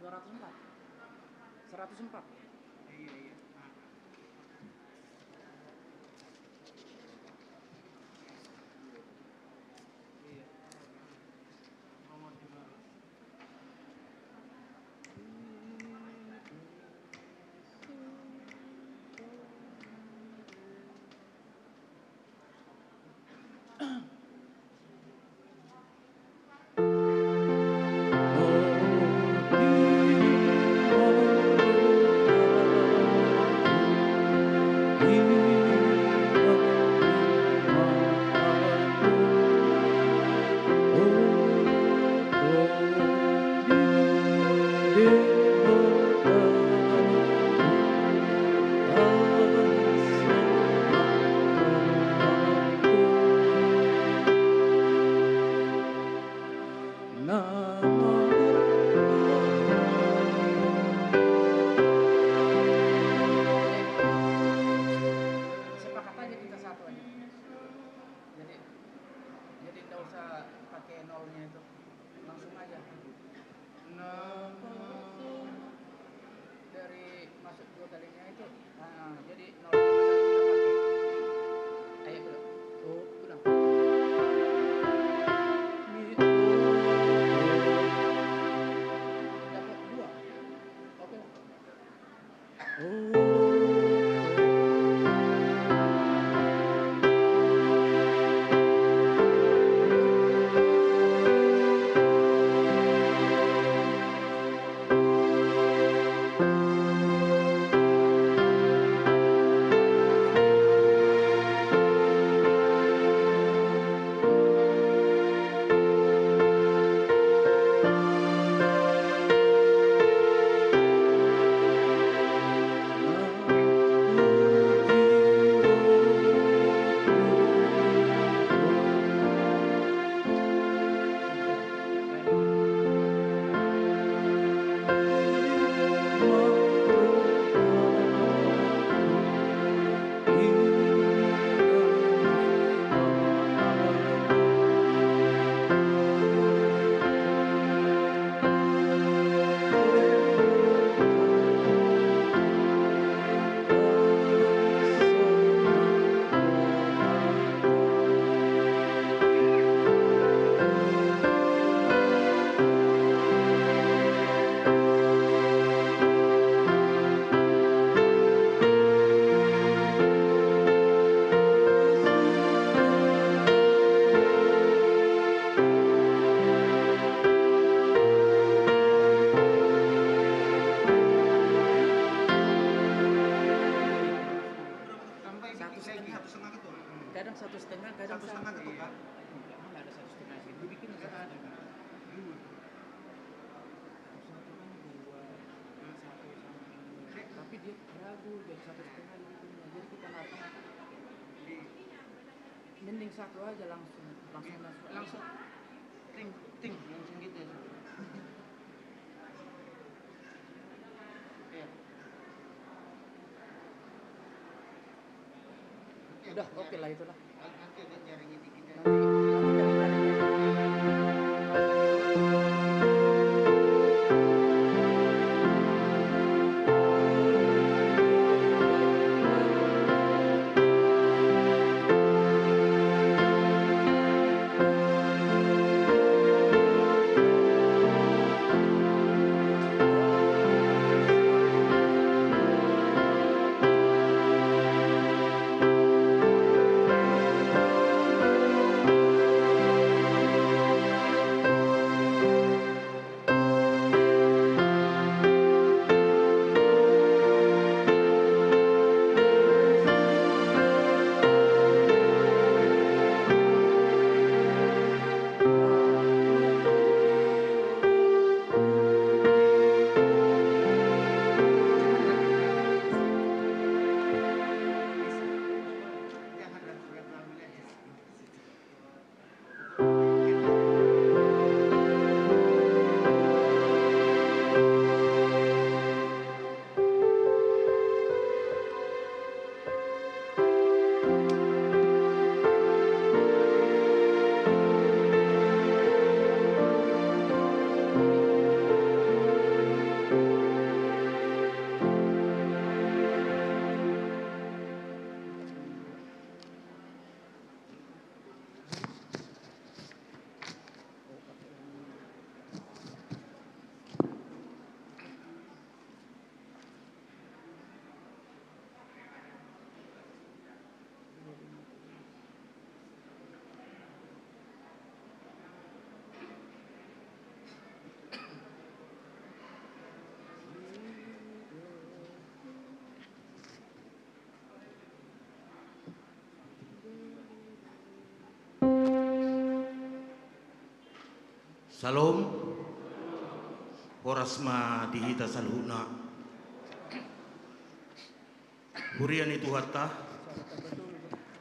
204. 104. Iya iya. Nah. Iya. Nomor 500. Sepakat aja kita satu aja. Jadi nggak usah pakai nolnya itu, langsung aja. Dari masuk dua kalinya itu, nah jadi nolnya kita pakai. Ayo dulu. Oh, udah. Dapat dua. Oke. Kadang 1,5, kadang 1,5 satu. ketupat. Enggak ada 1,5 sih. Dibikin Enggak ada. satu. Tapi dia ragu jadi 1,5 dibikinnya. Jadi kita harus mending satu aja langsung masuk. Langsung ting langsung gitu ya. Iya. Udah, oke lah itulah. Nanti ada jaringnya dikit ya. Thank Salom, horasma dihita salhuna. Hurian itu hatta,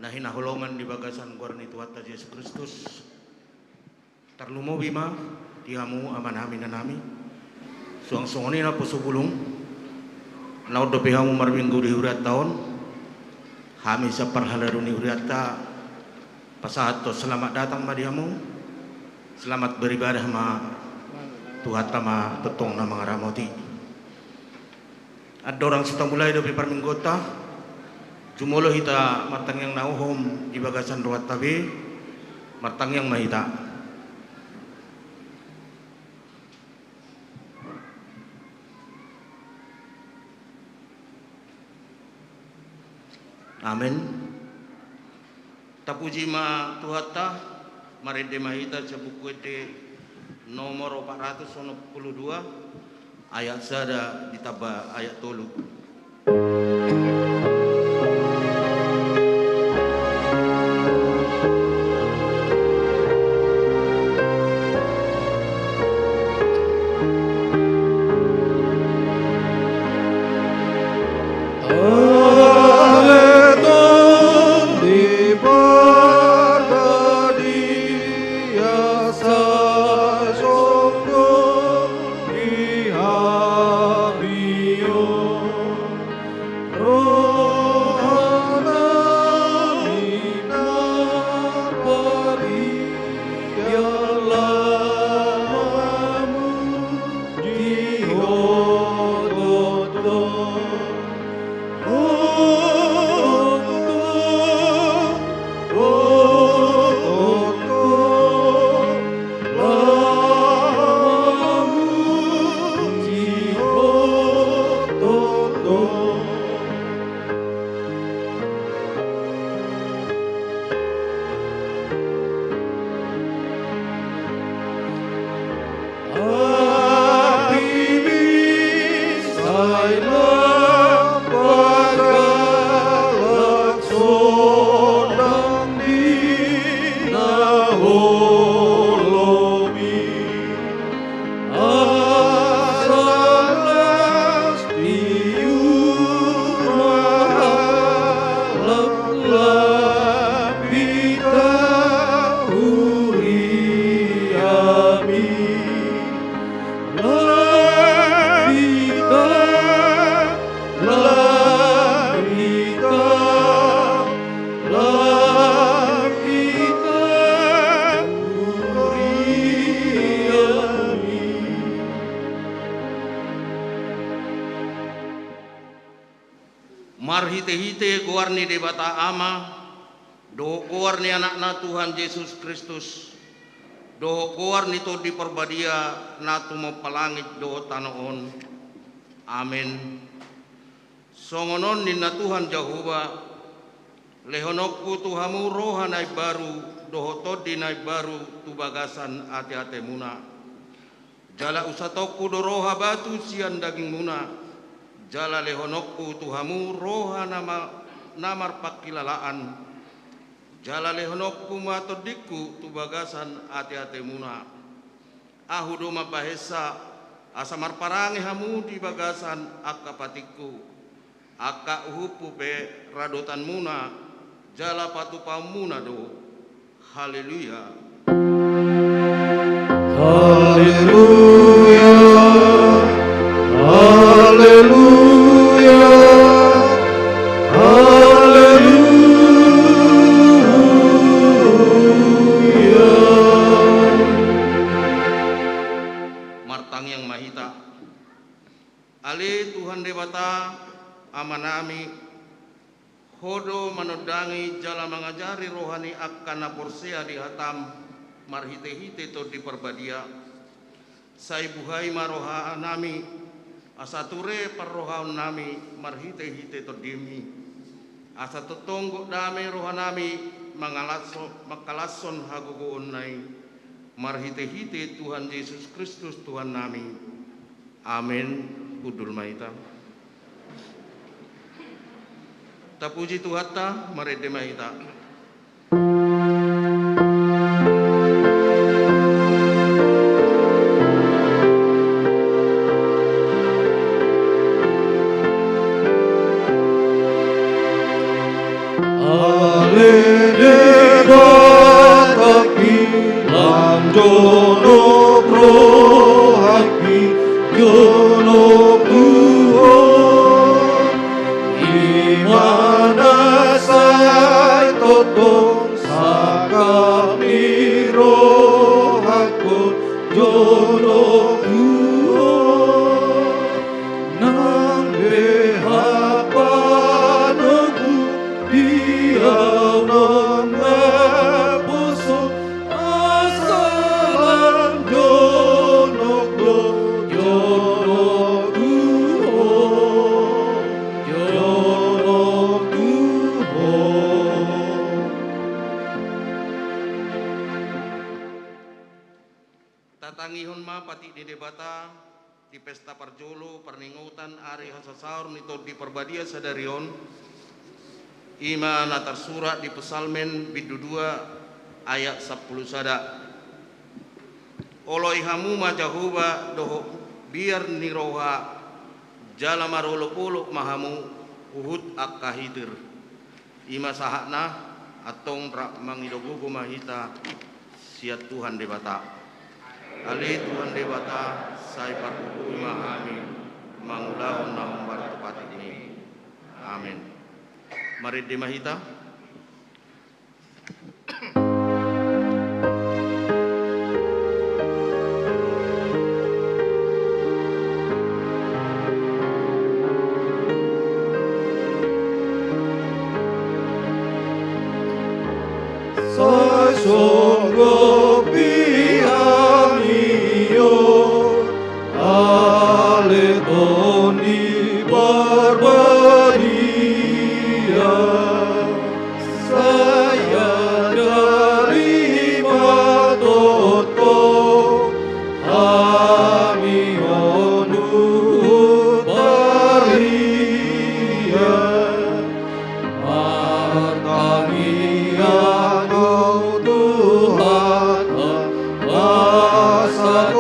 nahina holongan di bagasan guarn itu hatta Yesus Kristus. Tarlumo bima, tihamu aman hami nanami. Suang songoni na pusubulung, naud do pihamu marminggu di huriat tahun. Hami sa parhalaruni huriat ta, pasahato selamat datang madihamu. Selamat beribadah ma Tuhan tama tetong na mga ramoti. At dorang sutang mulai do piparminggota jumulo hita martang yang nauhom di bagasan ruat tabi martang yang mahita. Amin. Tapuji ma Tuhan ta Marede mahita sa buku ete nomor 492 ayat sada ditambah ayat 3. Marhite-hite guarni de bata ama, do guarni anak na Tuhan Yesus Kristus, do guarni to di perbadia natu mo palangit do tanoon. Amin. Songonon ni na Tuhan Jehovah, lehonokku Tuhamu rohanay baru, dohotod dinay baru tubagasan ate-ate muna. Jala usatokku do roha batu sian daging muna. Jala lehonokku Tuhamu roha namar pakilalaan. Jala lehonokku matodikku tubagasan ate-ate muna. Ahudo mapahesa asamar parangi hamu di bagasan akapatikku. Aka uhupu pe radotan muna. Jala patupam muna do. Haleluya. Haleluya. Haleluya, haleluya. Martang yang mahita, Ali Tuhan Dewata amanami, hodo manodangi jala mengajari rohani akan naporsea di hatam, marhite-hite to di perbadia, sai buhai maroha nami. Asature parrohaun nami marhite-hite to dimi. Asa totonggo dame rohanami makalason hagugoon nai. Marhite-hite Tuhan Yesus Kristus Tuhan nami. Amin. Udul maita. Tapuji Tuhan ta marede maita. Jonok rohaki, jonok Tuhan, imana sai totong sakami rohaku, jonok Tuhan, nang behapa nogu diau non nabuso asalan jonok do jonok Tuhan, jonok Tuhan. Tatangihon ma pati di debata di pesta parjolo perningutan ari hasasaur nito di perbadia sadarion ima natar surat di pesalmen bidu 2 ayat 10 sada oloi hamu ma jahuba doho biar niroha jala marolo-olo mahamu uhud akahidir ima sahakna atong rak mangidogugo mahita siat Tuhan debata ali Tuhan debata sai parkuku imahami mangulahun nahum tepat ini amin. Mari dimahita. Sasonggo pihamio ale toni barbaria saya dari matoto kami onu baria martamiano Tuhan masa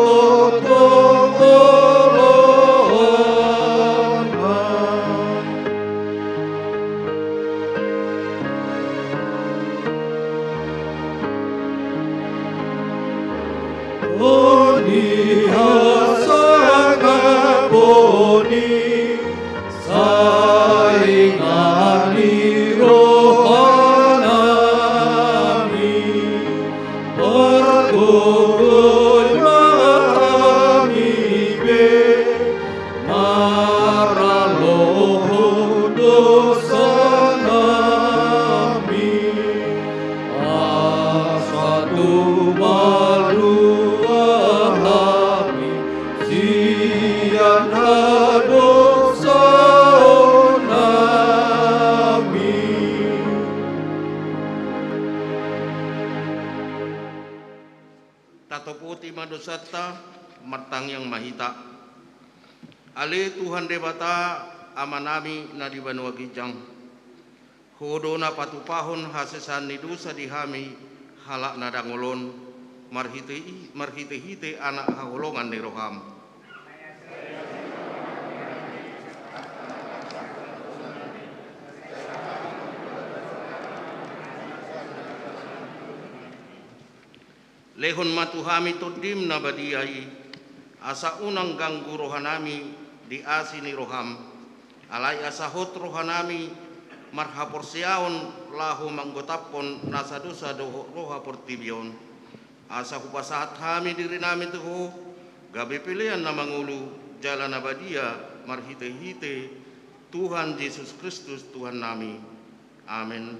Boni hasanga boni saingani rohanami bergurun mahami be maraloho dosa nami asatu malu ahami sian hadosa nami. Tato putih madosata martang yang mahita ali Tuhan debata amanami na di Banua Gijang hodona patupahon hasesan nidusa dihami halak nadangolon marhite-hite anak haholongan ni roham lehon matuhami todim na badiai asa unang ganggu rohanami di asini roham alai asahot rohanami marhaporsiaon lahu manggotapon nasa dosa doho roha portibion asa kupasahat hami diri nami tuho gabe pilihan na mangulu jalan abadia marhite-hite Tuhan Yesus Kristus Tuhan nami amin.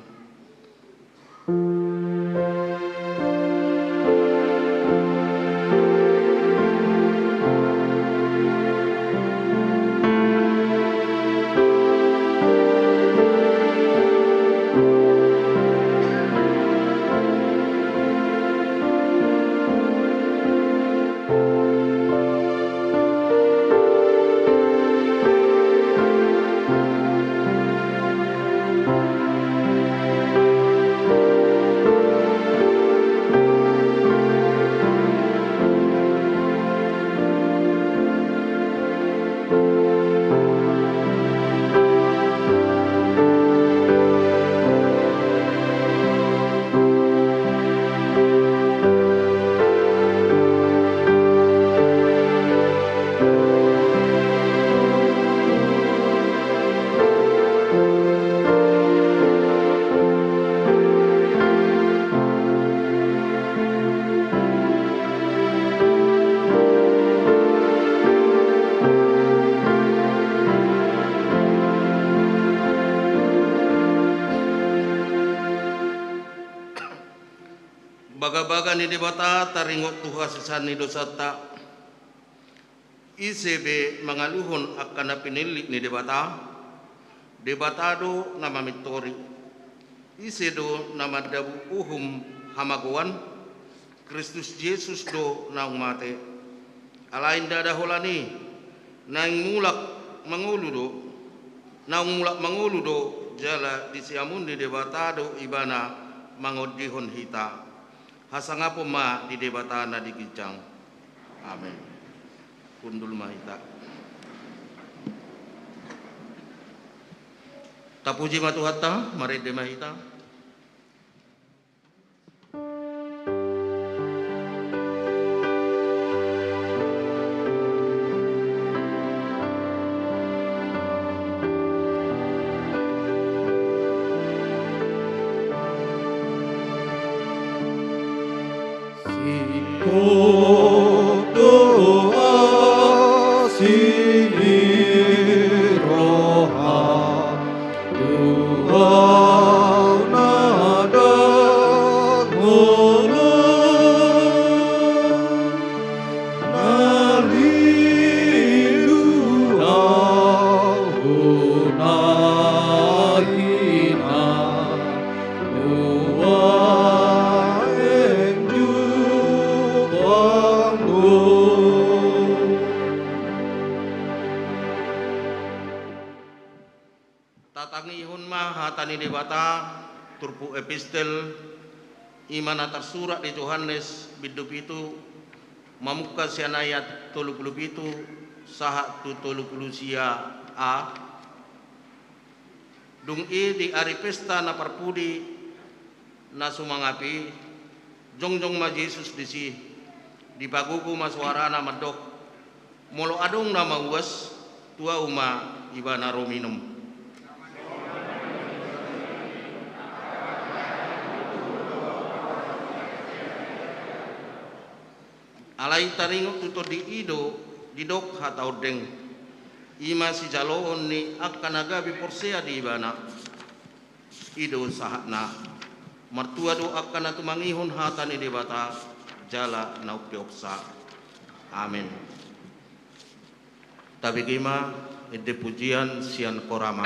baga-baga ni debata taringot tuha sisani dosata. ICB mangaluhon akan na pinili ni debata. Debatado na mamitori. Isedo na madabu uhum hamaguan. Kristus Yesus do na umate. Alain dadahulani. Nang mulak manguludo. Nang mulak manguludo. Jala disiamun di debatado ibana mangodihon hita. Hasangapo ma di debata na digijang. Amin. Kundul mahita. Tapuji matuhatta, mari de mahita. Doa sini roha doa nada ngono naliluna unahina doa tatangihun ma hatani debata turpu epistel iman atar surat di Yohanes bidup itu mamuka sian ayat 37 saha tu 30 sia a dung di ari pesta na parpudi na sumangapi jongjong ma Yesus disi di paguku maswarana madok molo adong na mauwas tua uma ibana rominum. Alai taringot tuto di ido didok hatau deng ima si jaloon ni akan agabi porsea di ibana ido sahatna martua do akan atu mangihon hatani debata jala naupioksa. Amin. Tabigima ide pujian sian korama.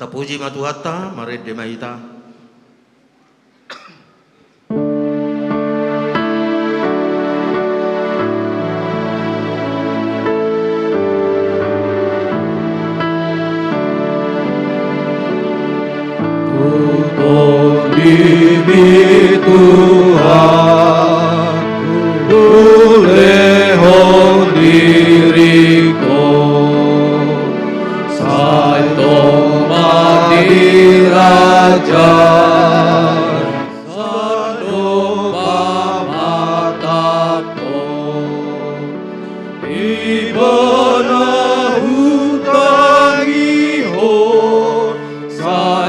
Tapuji matuhata, mari demaita. Demi Tuhan, boleh diriku, Saito mati raja, Saito pamatato, ibana hutang iho, sa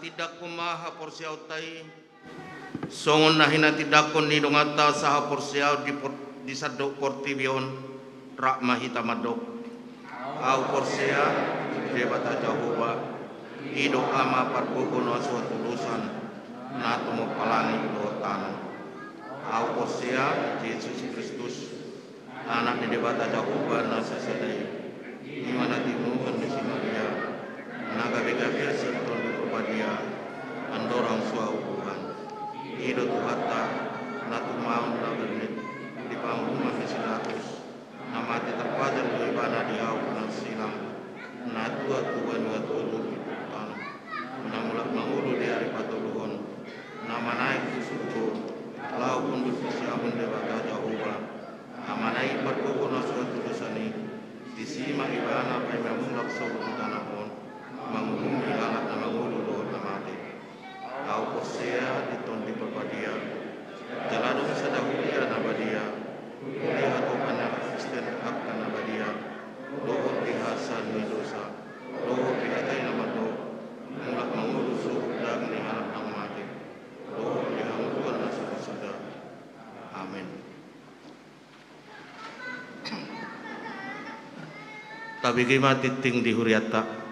tidak kumaha porsiau tai songon nahina tidakon ni dongata saha porsiau di sadok portibion rak mahita madok au porsia debata Jehova ido ama parpukono suatu tulusan natu mo palangi do tanah au porsia Yesus Kristus anak di debata Jehova nasa sadai di mana timu di Maria naga begabia sinton dia andorang suau Tuhan hidup Tuhata natu mau nabenit di pangrumah kesilatus namati terpajar di ibana di awal silam natu Tuhan watulu tanah namulak mangulu di hari patuluhon nama naik suku lau undur kesiamun debata Jehova nama naik patuluhon suatu dosani disima ibana pemamulak suku tanahon mangumumi alat nama ngulu au posea diton di perpadia jaladong sadahulia nabadia lihat opana Kristen akan nabadia dohon dihasan dosa dohon dihatai nama do mulak mengurus suhudang ni anak nang mati dohon dihamukan nasuh sudah amin. Tabi kima titing di huriata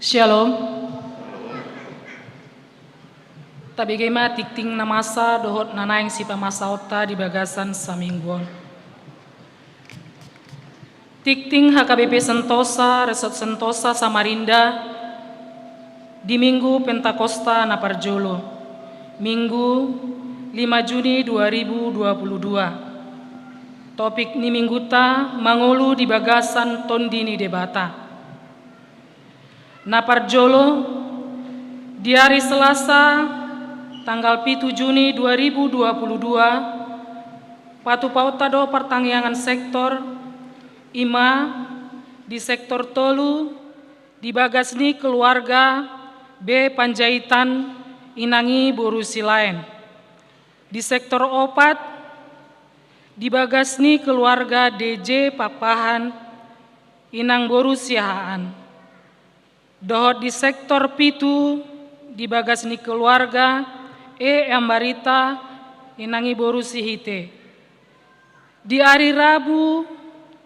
Shalom. Tabigema tikting namasa dohot nanaing si pamasaota di bagasan samingguan. Tikting HKBP Sentosa, Resort Sentosa Samarinda di Minggu Pentakosta Naparjolo, Minggu 5 Juni 2022. Topik ni mingguta mangolu di bagasan tondini debata. Naparjolo di hari Selasa tanggal 7 Juni 2022 patu pauta do pertangyangan sektor ima di sektor tolu di bagasni keluarga B Panjaitan inangi borusi lain di sektor opat di bagasni keluarga DJ Papahan inang borusi haan. Dohot di sektor pitu di bagasni keluarga Ambarita inangi borusi hite. Di hari Rabu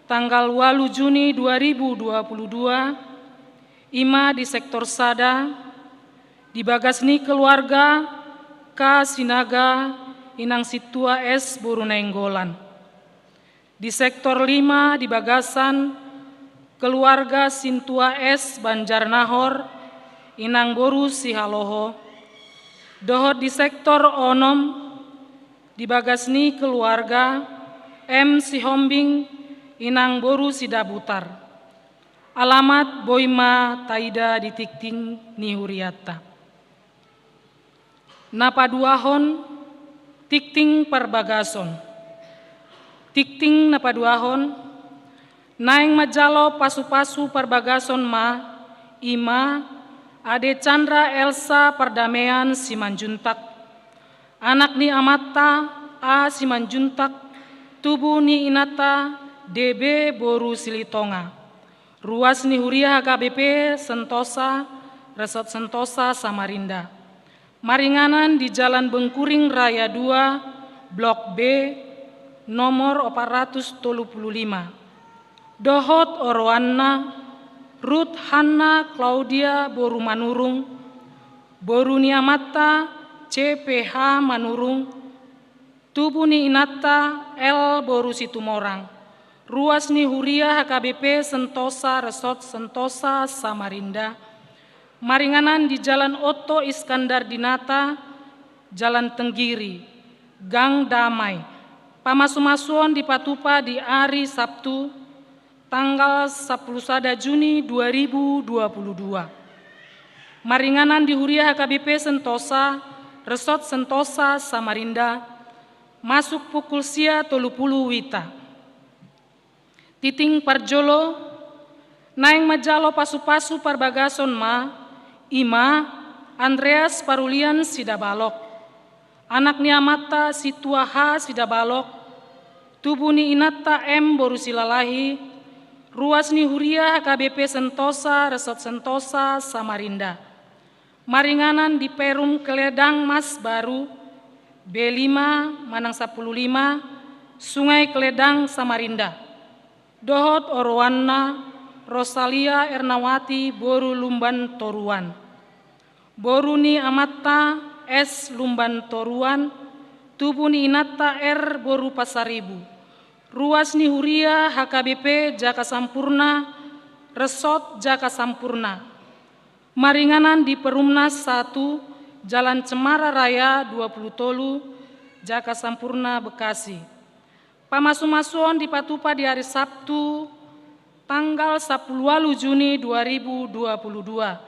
tanggal 8 Juni 2022 ima di sektor Sada di bagasni keluarga K Sinaga inang Situa S Burunenggolan. Di sektor 5 di bagasan keluarga Sintua S Banjarnahor inang boru Sihaloho. Dohot di sektor Onom di bagasni keluarga M Sihombing inang boru Sidabutar. Alamat Boima Taida di Tikting Nihuriata. Napaduahon Tikting Perbagason. Tikting napaduahon naing majalo pasu-pasu perbagason ma ima Ade Chandra Elsa Perdamaian Simanjuntak, anak ni Amata A Simanjuntak, tubuh ni Inata DB Boru Silitonga, ruas ni Huria HKBP Sentosa, Resort Sentosa Samarinda, maringanan di Jalan Bengkuring Raya 2, Blok B, nomor 435, Dohot Orwana, Ruth Hanna Claudia Boru Manurung, Boru Niamata CPH Manurung, tubuh ni Inata L Boru Situmorang, ruas ni Huria HKBP Sentosa Resort Sentosa Samarinda, maringanan di Jalan Otto Iskandar Dinata, Jalan Tenggiri, Gang Damai, pamasumasuan di Patupa di hari Sabtu, tanggal 10 Juni 2022. Maringanan di Huria HKBP Sentosa, Resort Sentosa Samarinda, masuk pukul sia 30 wita. Titing Parjolo, naeng majalo pasu-pasu parbagason ma, Ima, Andreas Parulian Sidabalok, anak ni Amata Situaha Sidabalok, tubuh ni Inata M Boru Silalahi, ruas ni Huria HKBP Sentosa Resort Sentosa Samarinda, maringanan di Perum Keledang Mas Baru, B5 Manang 15, Sungai Keledang Samarinda, Dohot Orwana, Rosalia Ernawati Boru Lumban Toruan, Boru ni Amata S Lumban Toruan, tubuh ni Inata R Boru Pasaribu, ruas ni Huria HKBP Jaka Sampurna, Resort Jaka Sampurna, maringanan di Perumnas 1, Jalan Cemara Raya 20 Tolu, Jaka Sampurna, Bekasi. Pamasumasuan di Patupa di hari Sabtu, tanggal 10 Juni 2022.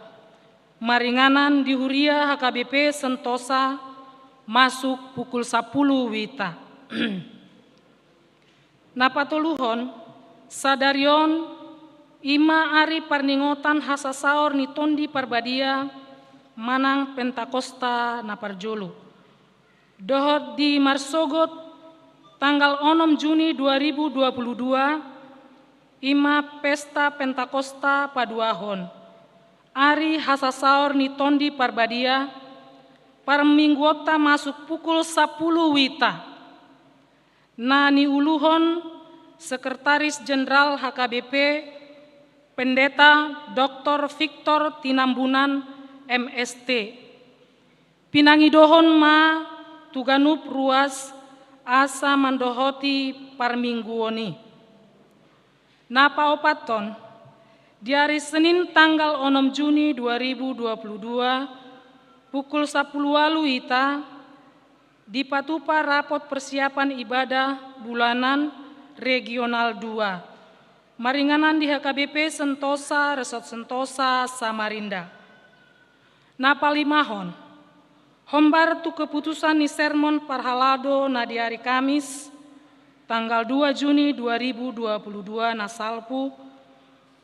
Maringanan di Huria HKBP Sentosa, masuk pukul 10 wita. Napatoluhon, sadarion, Ima Ari Parningotan Hasasaor Nitondi Parbadia, Manang Pentakosta Naparjolo. Dohot di Marsogot, tanggal 6 Juni 2022, Ima Pesta Pentakosta Paduahon. Ari Hasasaor Nitondi Parbadia, Parmingguota masuk pukul 10 wita. Nani Uluhon, Sekretaris Jenderal HKBP, Pendeta Dr. Victor Tinambunan, MST. Pinangidohon ma tuganup ruas asa mandohoti parmingguoni. Napa opaton, di hari Senin tanggal 6 Juni 2022, pukul 10 wita, di Patupa rapot persiapan ibadah bulanan regional 2, maringanan di HKBP Sentosa Resort Sentosa Samarinda. Napalimahon, hombar tu keputusan ni sermon parhalado na di hari Kamis, tanggal 2 Juni 2022 nasalpu,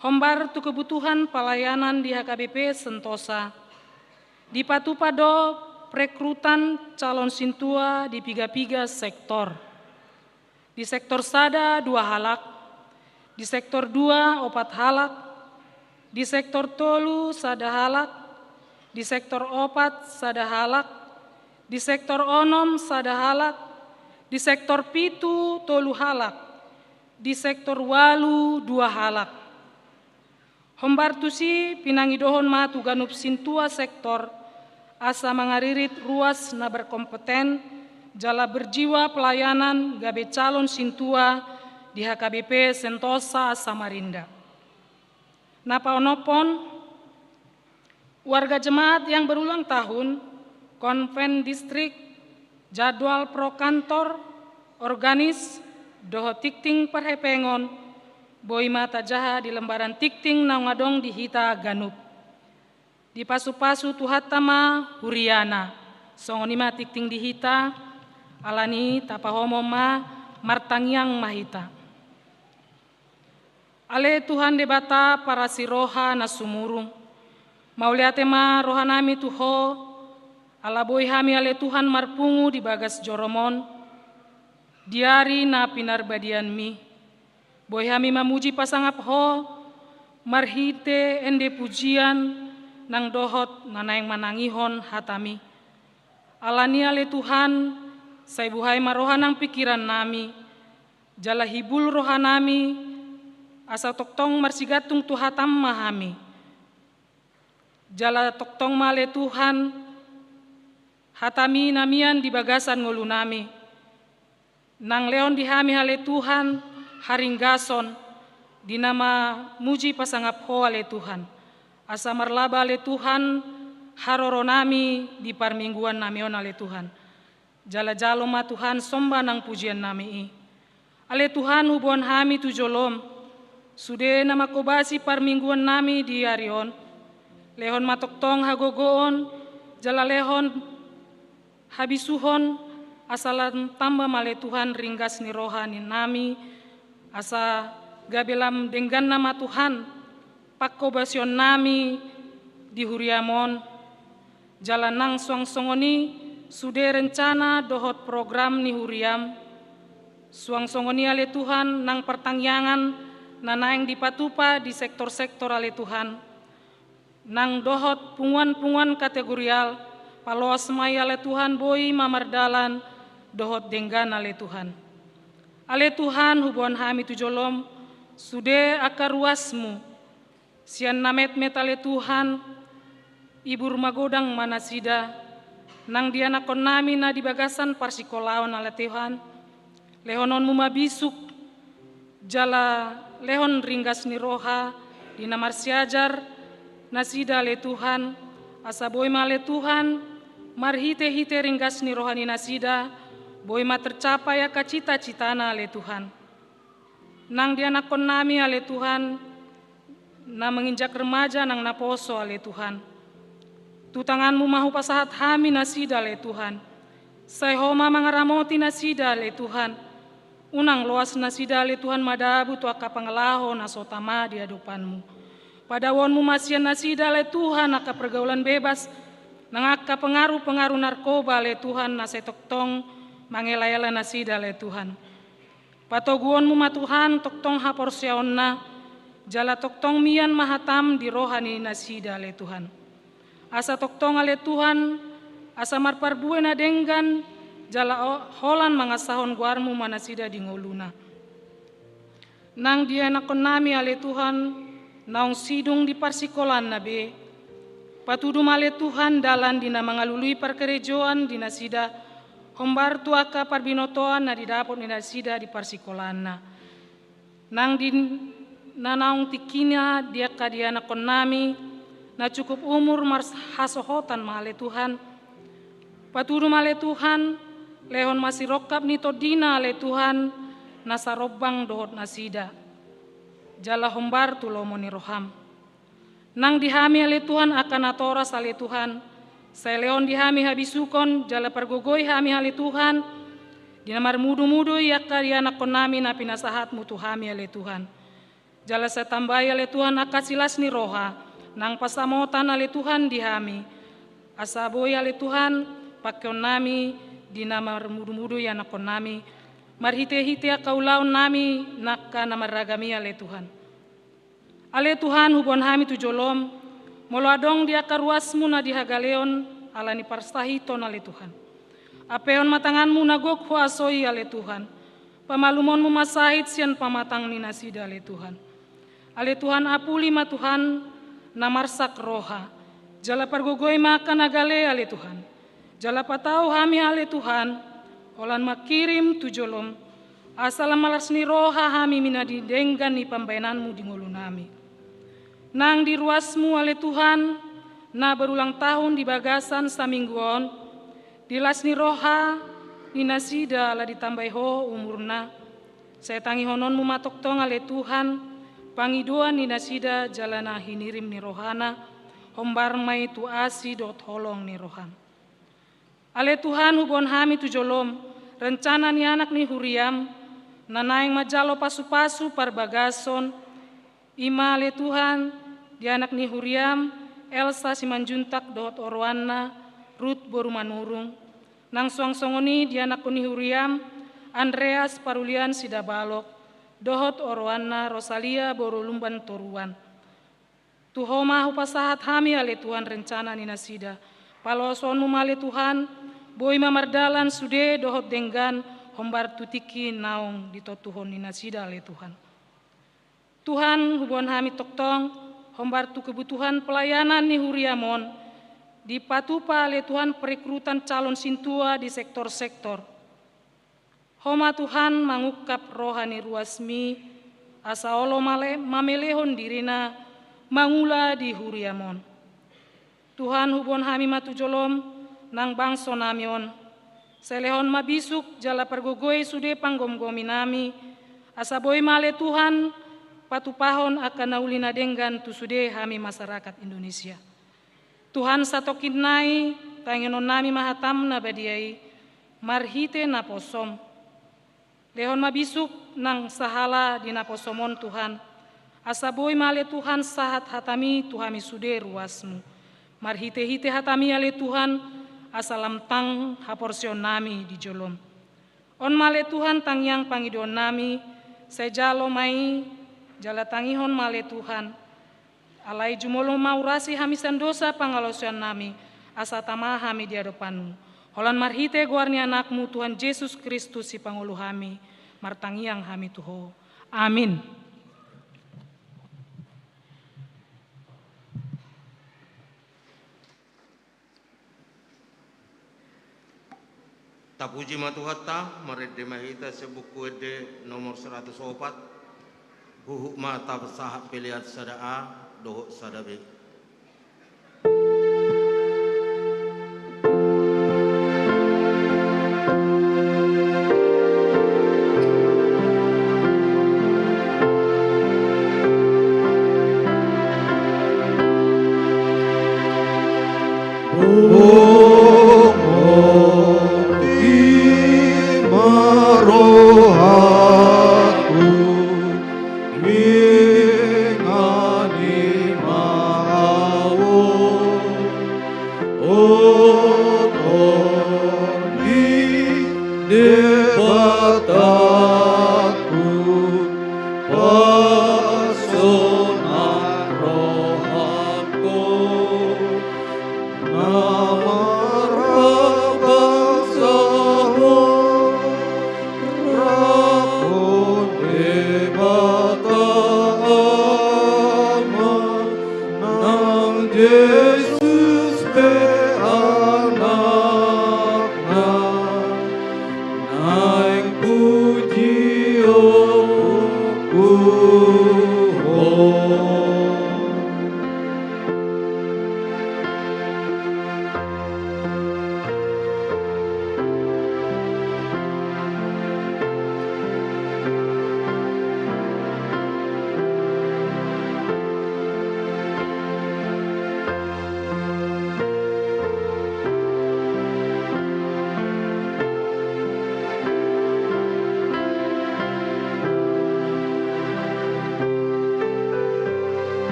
hombar tu kebutuhan pelayanan di HKBP Sentosa. Di Patupa do rekrutan calon sintua di piga-piga sektor. Di sektor sada 2 halak, di sektor 2 4 halak, di sektor tolu sada halak, di sektor 4 sada halak, di sektor onom sada halak, di sektor pitu tolu halak, di sektor walu 2 halak. Hombar tusi pinangidohon ma tuganup sintua sektor, asa mangaririt ruas na berkompeten, jala berjiwa pelayanan gabe calon sintua di HKBP Sentosa Samarinda. Napa onopon, warga jemaat yang berulang tahun, konven distrik, jadwal pro kantor, organis, doho tikting perhepengon, boi mata jaha di lembaran tikting nangadong di hita ganup. Di pasu-pasu tuhatama Huriana, songonima tikting dihita, alani tapahomo ma martangyang mahita. Ale Tuhan debata para siroha na sumurung, Mauliate ma rohanami tuho, ala boy hami ale Tuhan marpungu di bagas joromon, diari na pinarbadian mi. Boy hami mamuji pasangap ho, marhite ende pujian, nang dohot nanaing manangihon hatami. Alani ale Tuhan, say buhay marohanang pikiran nami, jala hibul rohanami, asa toktong marsigatung tuhatam mahami. Jala toktong male Tuhan, hatami namian di bagasan ngolunami. Nang leon dihami hale Tuhan, haringgason, dinama muji pasangap ho ale Tuhan. Asa marlaba ale Tuhan, haroronami di parmingguan namion ale Tuhan. Jala jalo ma Tuhan somba nang pujian nami i. Ale Tuhan hubon hami tujolom, sude nama kobasi parmingguan nami di arion. Lehon matoktong hagogoon, jala lehon habisuhon, asalan tambah male Tuhan ringgas ni rohani nami, asa gabelam denggan nama Tuhan, pakkobasion nami di huriamon, jala nang suang songoni, sude rencana dohot program ni huriam, suang songoni ale Tuhan nang pertangyangan, nanaing dipatupa di sektor-sektor ale Tuhan, nang dohot punguan-punguan kategorial, paloas mai ale Tuhan boi mamardalan, dohot denggan ale Tuhan. Ale Tuhan hubon hami tujolom, sude akar ruasmu, sian namet-met ale Tuhan, ibu rumah godang manasida, nang dianakon nami na di bagasan parsikolaon ale Tuhan, lehonon mumabisuk, jala lehon ringgas ni roha, di namar siajar, nasida ale Tuhan, asa boy ma ale Tuhan, marhite-hite ringgas ni rohani nasida, boy ma tercapai aka cita-citana ale Tuhan. Nang dianakon nami ale Tuhan, na menginjak remaja nang naposo ale Tuhan. Tu tanganmu mahu pasahat hami nasida ale Tuhan. Say homa mangaramoti nasida ale Tuhan. Unang loas nasida ale Tuhan madabu tu aka pangalaho na sotama di hadapanmu. Padawonmu masian nasida ale Tuhan aka pergaulan bebas, nang aka pengaruh-pengaruh narkoba ale Tuhan na setoktong mangelayala nasida ale Tuhan. Patoguonmu ma Tuhan toktong haporsiaon na, jala toktong mian mahatam di rohani nasida ale Tuhan. Asa toktong ale Tuhan, asa marparbue na denggan, jala holan mangasahon guarmu manasida di ngoluna. Nang dianakon nami ale Tuhan, naong sidung di parsikolan nabe, patudum ale Tuhan dalan dina mangalului parkerejoan dina sida, hombar tuaka parbinotoan na didapot ni nasida di parsikolanna. Nang di nanaong tikina dia kadianakon nami, na cukup umur hasohotan ma ale Tuhan, patudum ale Tuhan, lehon masih rokap ni todina ale Tuhan, nasarobang dohot nasida. Jala hombar tulomo ni roham. Nang dihami ale Tuhan akan atoras ale Tuhan, saya leon dihami habisukon, jala pergogoi hami ale Tuhan, dinamar mudu-mudu yaka dianakon nami na pinasahat mutu hami ale Tuhan. Jala saya tambahi ale Tuhan akasilas ni roha, nang pasamotan ale Tuhan dihami, asaboy ale Tuhan pakyon nami, dinamar mudu-mudu yanakon nami, marhite-hite akaulaon nami nakka namaragami ale Tuhan. Ale Tuhan hubon hami tujolom, molo adong dia karuasmu na dihagaleon alani parstahiton ale Tuhan. Apeon matanganmu nagok huasoi ale Tuhan, pamalumonmu masahit sian pamatang ninasida ale Tuhan. Ale Tuhan apuli ma Tuhan namarsak roha, jala pargogoi makan agale ale Tuhan. Jala patau hami ale Tuhan, olan makirim tujolom, asal malas ni roha hami minadi denggan ni pambayananmu di ngulu nami. Nang di ruasmu ale Tuhan, na berulang tahun di bagasan samingguon, dilas ni roha, ni nasida ala ditambai ho umurna, saya tangi hononmu matoktong ale Tuhan, pangiduan ni nasida jalana hinirim ni rohana, hombar mai tu asi dot holong ni rohan. Ale Tuhan hubon hami tujolom, rencana ni anak ni huriam, nanaing majalo pasu-pasu parbagason, ima ale Tuhan, di anak ni huriam, Elsa Simanjuntak dohot Orwana, Ruth Borumanurung, nang suang-songoni Diana Kuni Huriam, Andreas Parulian Sidabalok, dohot Orwana Rosalia Borulumban Toruan. Tuhoma hupasahat hami ale Tuhan rencana nina sida, palosonmu male Tuhan, boi mamardalan sude dohot denggan, hombar tutiki naong ditotuhon nina sida ale Tuhan. Tuhan hubon hami toktong, hombar tu kebutuhan pelayanan ni huriamon, di patupa le Tuhan perekrutan calon sintua di sektor-sektor. Homa Tuhan mangukap rohani ruasmi, asa olo male mamelehon dirina, mangula di huriamon. Tuhan hubon hami matujolom, nang bangso namion, selehon mabisuk jala pergogoy sude panggom-gomi nami, asa boy male Tuhan, patupahon akan naulina denggan tu sude hami masyarakat Indonesia. Tuhan satokin nai, tangenon nami mahatam na badiai, marhite na posom. Lehon mabisuk nang sahala di naposomon Tuhan, asa boy male Tuhan sahat hatami tuhami sude ruasmu. Marhite-hite hatami ale Tuhan, asa lamtang haporsion nami di jolom. On male Tuhan tangyang pangidon nami, sejalo mai, jala tangihon male Tuhan, alai jumolo maurasi hamisan dosa pangalosan nami, asa tamah hami di hadapanmu. Holan marhite guarni anakmu Tuhan Yesus Kristus si pangulu hami, martangiang hami tuho. Amin. Tapuji matuhatta, marid mahita sebuku ede nomor 104, huhuk mata bersahak pilihan sadaa, dohuk sadabe.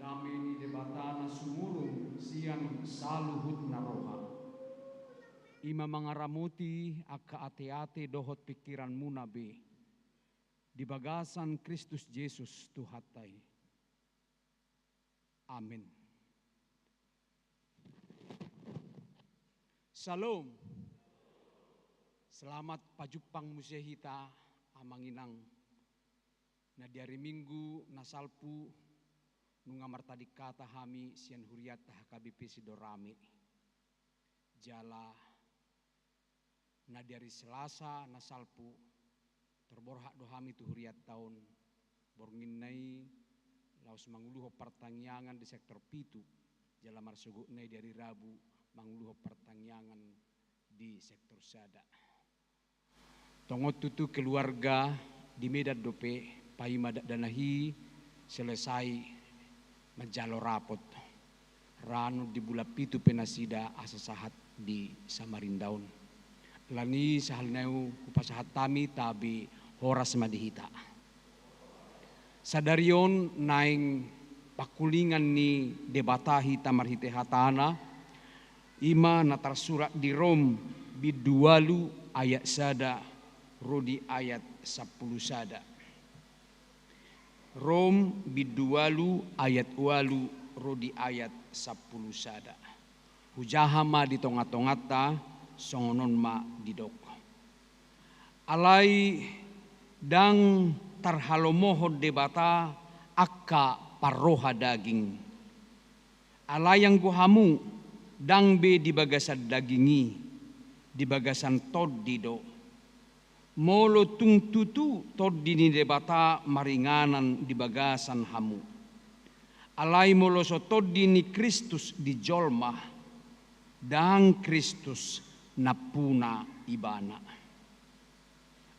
Dameni debatana sumurung siang saluhut naroha. Ima mangaramuti aka ate-ate dohot pikiran munabe. Di bagasan Kristus Yesus Tuhatai. Amin. Salam. Selamat pajupang musehita amanginang. Na di hari Minggu nasalpu nungamar tadi kata hami sian huriat HKBP Sidorami. Jala na di hari Selasa nasalpu terborhak dohami tu huriat tahun bornginnai laus manguluho pertangyangan di sektor pitu jala marsuguknai di hari Rabu manguluho pertangyangan di sektor sada. Tongot tutu keluarga di Medan Dope paima danahi selesai menjalo rapot ranu di bula pitu penasida asa sahat di Samarindaun lani sahalneu kupasahat tami tabi horas madihita sadarion naing pakulingan ni debatahi tamarhite hatana ima natar surat di Rom bidualu ayat sada rodi ayat 10 sada. Rom bidualu ayat walu rodi ayat 10 sada. Hujahama di tongat-tongata songonon ma didok. Alai dang tarhalomohod debata akka parroha daging. Alai yang guhamu dang be di bagasan dagingi di bagasan tod dido. Molo tung tutu tod dini debata maringanan di bagasan hamu. Alai molo so tod dini Kristus di jolma dang Kristus napuna ibana.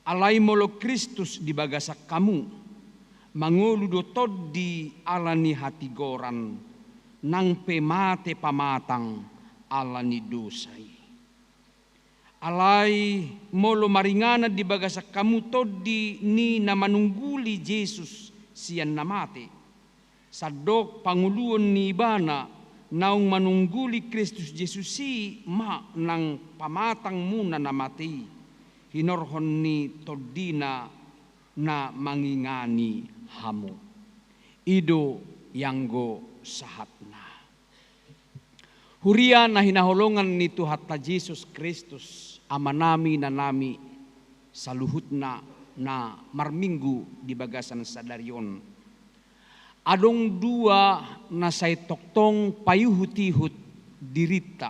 Alai molo Kristus di bagasak kamu mangulu do tod di alani hati goran nang pemate pamatang alani dosai. Alai molo maringana di bagasak kamu todi ni na manungguli Yesus sian namate. Sadok panguluon ni ibana naung manungguli Kristus Yesus si ma nang pamatang muna namati. Hinorhon ni todina na mangingani hamu. Ido yanggo sahatna. Huria na hinaholongan ni Tuhatta Yesus Kristus amanami na nami saluhutna na marminggu di bagasan sadarion. Adong dua na say toktong payuhutihut dirita,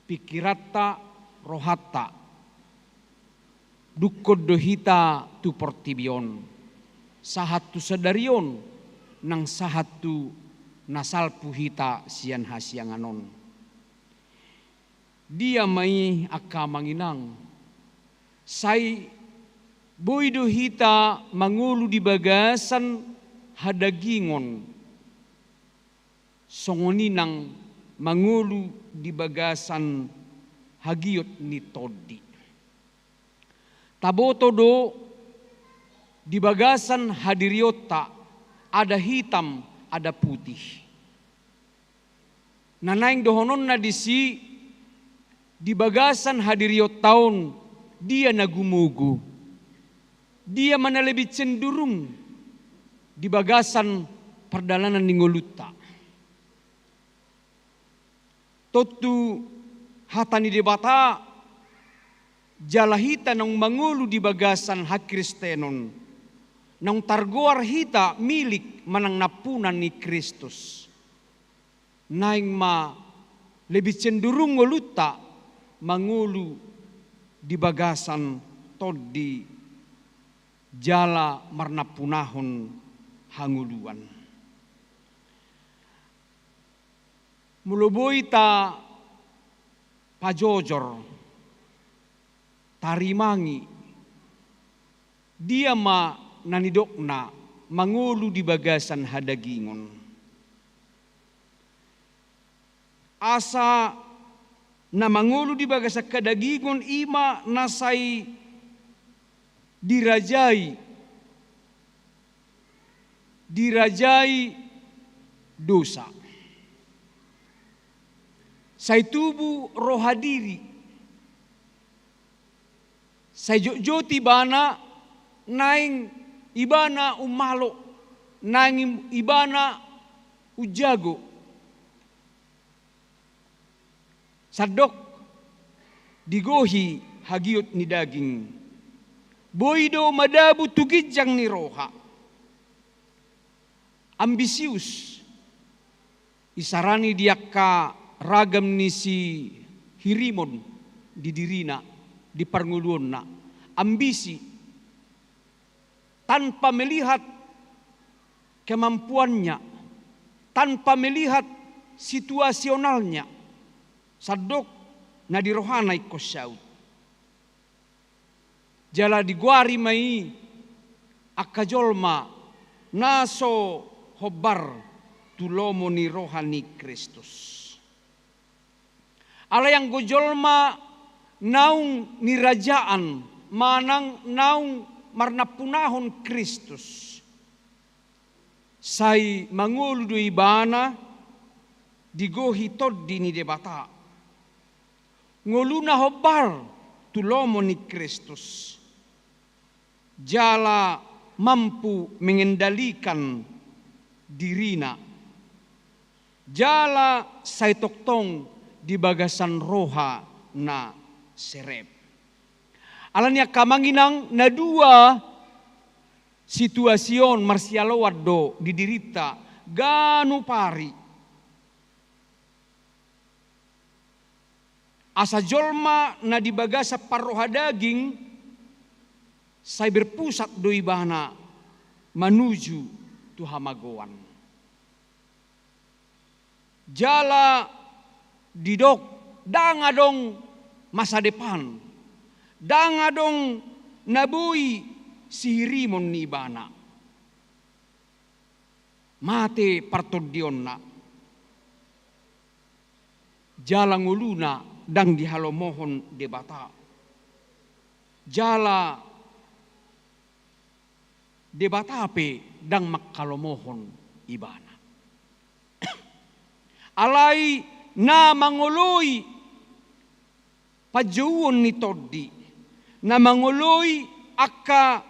pikirata rohata, dukod dohita tu portibion, sahatu sadarion nang sahatu nasalpu hita sian hasianganon. Dia may akamanginang. Say boydo hita mangulu di bagasan hadagingon. Songoninang mangulu di bagasan hagiot ni todi. Tabotodo di bagasan hadiriota ada hitam ada putih. Nanaing dohonon na disi di bagasan hadiriot tahun dia nagumugu. Dia mana lebih cenderung di bagasan perdalanan ningoluta. Totu hatani debata jalahita nang mangulu di bagasan hak Kristenon. Nang targoar hita milik manang napunan ni Kristus. Naing ma lebih cenderung ngoluta mangulu di bagasan todi jala marnapunahon hanguluan. Muluboi ta pajojor tarimangi dia ma nanidokna mangulu di bagasan hadagingon. Asa na mangulu di bagasan kadagingon ima nasai dirajai dosa. Sai tubuh rohadiri. Sai joti bana naing ibana umalo, naing ibana ujago. Sadok digohi hagiot ni daging. Boido madabu tugijang ni roha. Ambisius. Isarani dia ka ragam ni si hirimon di dirina, di parnguluonna. Ambisi. Tanpa melihat kemampuannya. Tanpa melihat situasionalnya. Sadok na dirohanay ko syaut. Jala diguari mai akajolma naso hobar tulomo ni rohani Kristus. Ala yang gojolma naung nirajaan manang naung marnapunahon Kristus. Sai mangulu do ibana digohi toddi ni debata. Ngoluna hobar tulomo ni Kristus. Jala mampu mengendalikan dirina. Jala sai toktong di bagasan roha na serep. Alanya kamanginang na dua situasion marsialawad do didirita ganu pari. Asa jolma na di bagasa parroha daging say berpusat do ibana menuju tu hamagoan. Jala didok dangadong masa depan. Dangadong nabui sihirimon ni ibana. Mate partodionna. Jala nguluna dang dihalomohon debata. Jala debatape dang makalomohon ibana. Alai na manguloy pajuon ni toddi. Na manguloy akka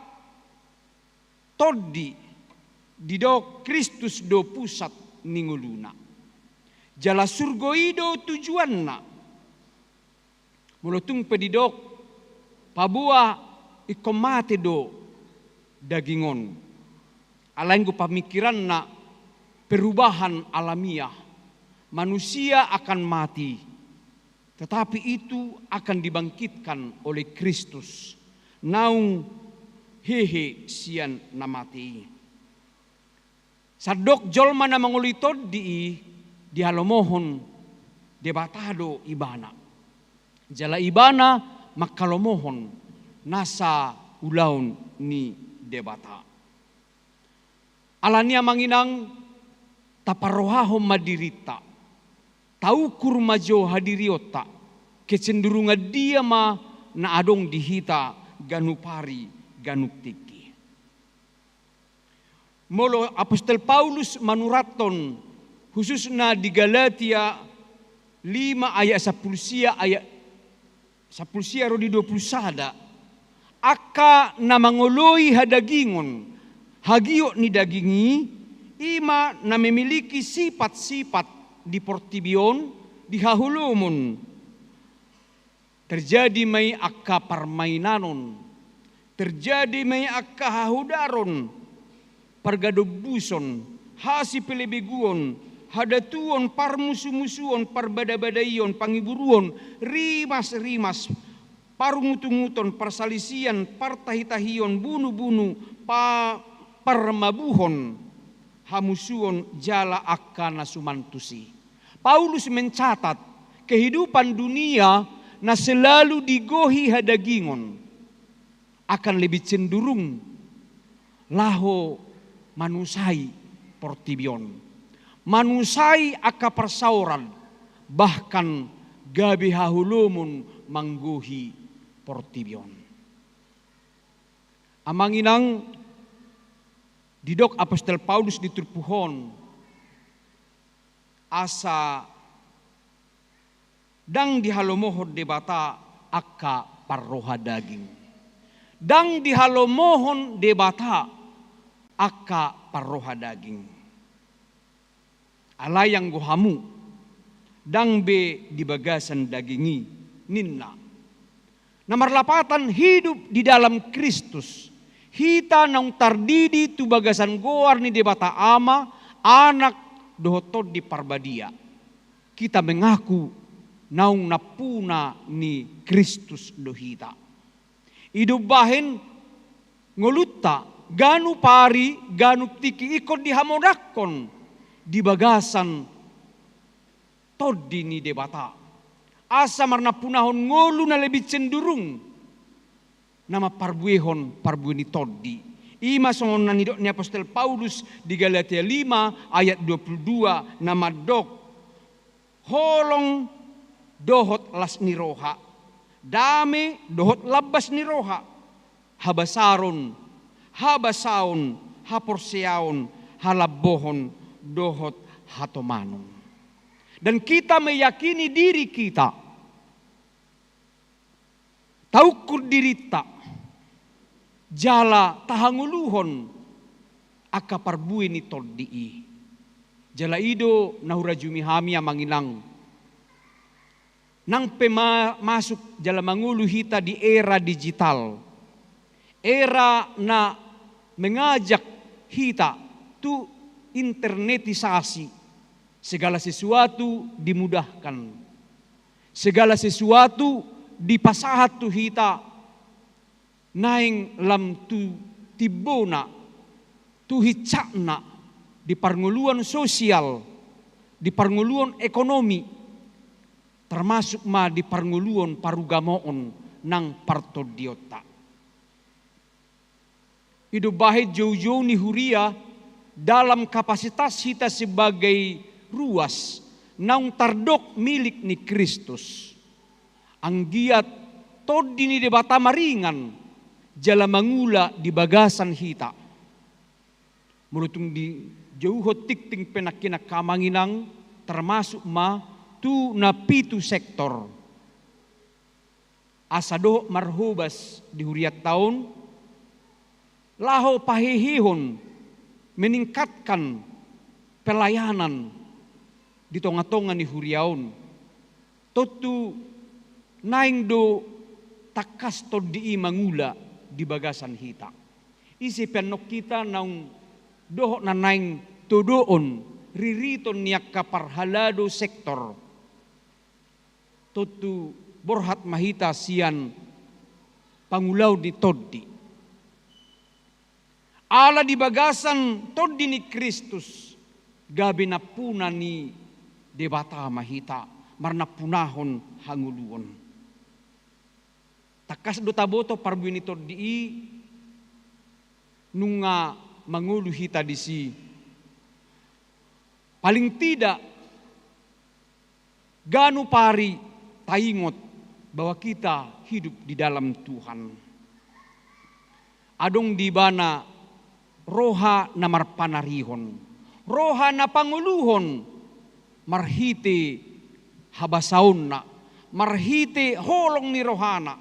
toddi dido Kristus do pusat ninguluna. Jala surgoido tujuanna. Mulotung pedidok pabua ikomate do dagingon. Alain pamikiran na perubahan alamiah. Manusia akan mati. Tetapi itu akan dibangkitkan oleh Kristus. Naung hehe sian namati. Sadok jolma na mangulitod di halomohon debatado ibana. Jala ibana makalomohon nasa ulaun ni debata. Alania manginang taparohahom madirita. Tau kurmajo hadiriota kecenderungan dia ma na adong dihita ganupari ganuptiki. molo Apostol Paulus manuraton khususnya di Galatia 5 ayat 10 ayat 10 rodi 20 sada. Aka na mangoloi hadagingon hagio ni dagingi ima na memiliki sifat-sifat di portibion di hahulumon. Terjadi may akka permainanon, terjadi may akka hahudaron, pargadobuson, hasi pelebeguon, hadatuon, parmusu-musuon, parbada-badayon, pangiburuon, rimas-rimas, parungutunguton, parsalisian, partahitahion, bunuh-bunuh, parmabuhon, hamusuon, jala akka nasumantusi. Paulus mencatat kehidupan dunia na selalu digohi hadagingon akan lebih cenderung laho manusai portibion, manusai aka persauran, bahkan gabi hahulumun mangguhi portibion. Amanginang didok Apostol Paulus diturpuhon asa dang dihalomohon debata akka parroha daging. Dang dihalomohon debata akka parroha daging. Alayang gohamu dang be di bagasan dagingi ninna. Namarlapatan hidup di dalam Kristus. Hita nang tardidi tu bagasan goar ni debata ama anak dohotod di parbadia. Kita mengaku naung napuna ni Kristus dohita. Hidup bahin ngolutta ganu pari ganu tiki ikut dihamodakon di bagasan todi ni debata. Asa marna punahon ngolu na lebih cenderung nama parbuehon parbueni todi. Ima songon nanidok ni Apostol Paulus di Galatia 5 ayat 22 nama dok holong dohot las niroha, dame dohot labas niroha, habasaron, habasaon, haporseaon, halabohon, dohot hatomanon. Dan kita meyakini diri kita, taukur dirita, jala tahanguluhon, aka parbuini toddi'i. Jala ido nahurajumi hamia manginang. Nang masuk jala mangulu hita di era digital. Era na mengajak hita tu internetisasi. Segala sesuatu dimudahkan. Segala sesuatu dipasahat tu hita. Naing lam tu tibona. Tu hicakna. Di parnguluan sosial. Di parnguluan ekonomi. Termasuk ma di parnguluan parugamoon nang partodiota. Hidup bahit jauh-jauh ni huria dalam kapasitas kita sebagai ruas nang tardok milik ni Kristus. Anggiat todi ni debata maringan jala mangula di bagasan hita. Mulutung di jauh tik-ting penakina kamanginang termasuk ma tu na pitu sektor. Asado marhubas di huriat tahun laho pahihihon meningkatkan pelayanan di tonga-tonga ni huriaon. Totu naing do takas todi mangula di bagasan hita. Isi penok kita naung doh na naing todoon ririton niak kaparhalado sektor. Totu borhat mahita sian pangulau di todi. Ala di bagasan todi ni Kristus gabi na puna ni debata mahita marna punahon hanguluon. Takas do taboto parbuini todi nunga mangulu hita disi. Paling tidak ganu pari taingot bahwa kita hidup di dalam Tuhan. Adong di bana roha na marpanarihon, roha na panguluhon, marhite habasaon na, marhite holong ni rohana.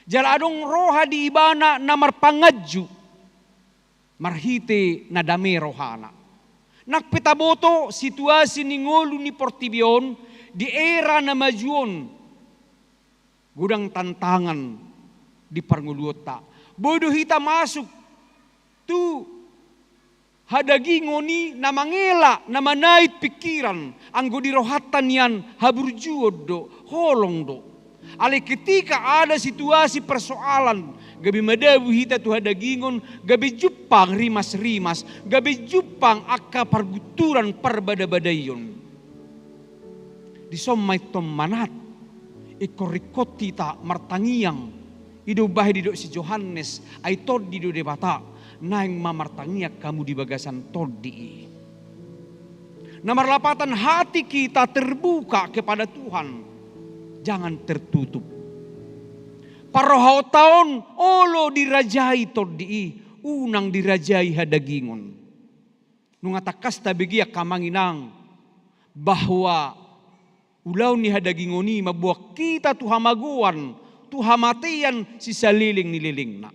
Jaladong roha di ibana na marpangadju, marhite na dame rohana. Nakpitaboto situasi ni ngolu ni Portibion di era na majuon, gudang tantangan di parnguluta. Bodoh hita masuk tu hadagingoni na mangela na manait pikiran anggo dirohatan yan haburjuod do holong do. Ale ketika ada situasi persoalan gabi madabu hita tu hadagingon gabi jupang rimas-rimas gabi jupang akka parguturan perbada-badayon di sommai tom manat ikorikot tita martangiang ido bahe dido si Johannes ay tod dido debata naing mamartangiak kamu di bagasan todi. Namarlapatan hati kita terbuka kepada Tuhan, jangan tertutup. Parohau taon olo dirajai todi, unang dirajai hadagingon. Nungatakas tabegia kamanginang bahwa ulaw ni hadagingoni mabuak kita tuhamaguan, tuhamatian si saliling nililing na.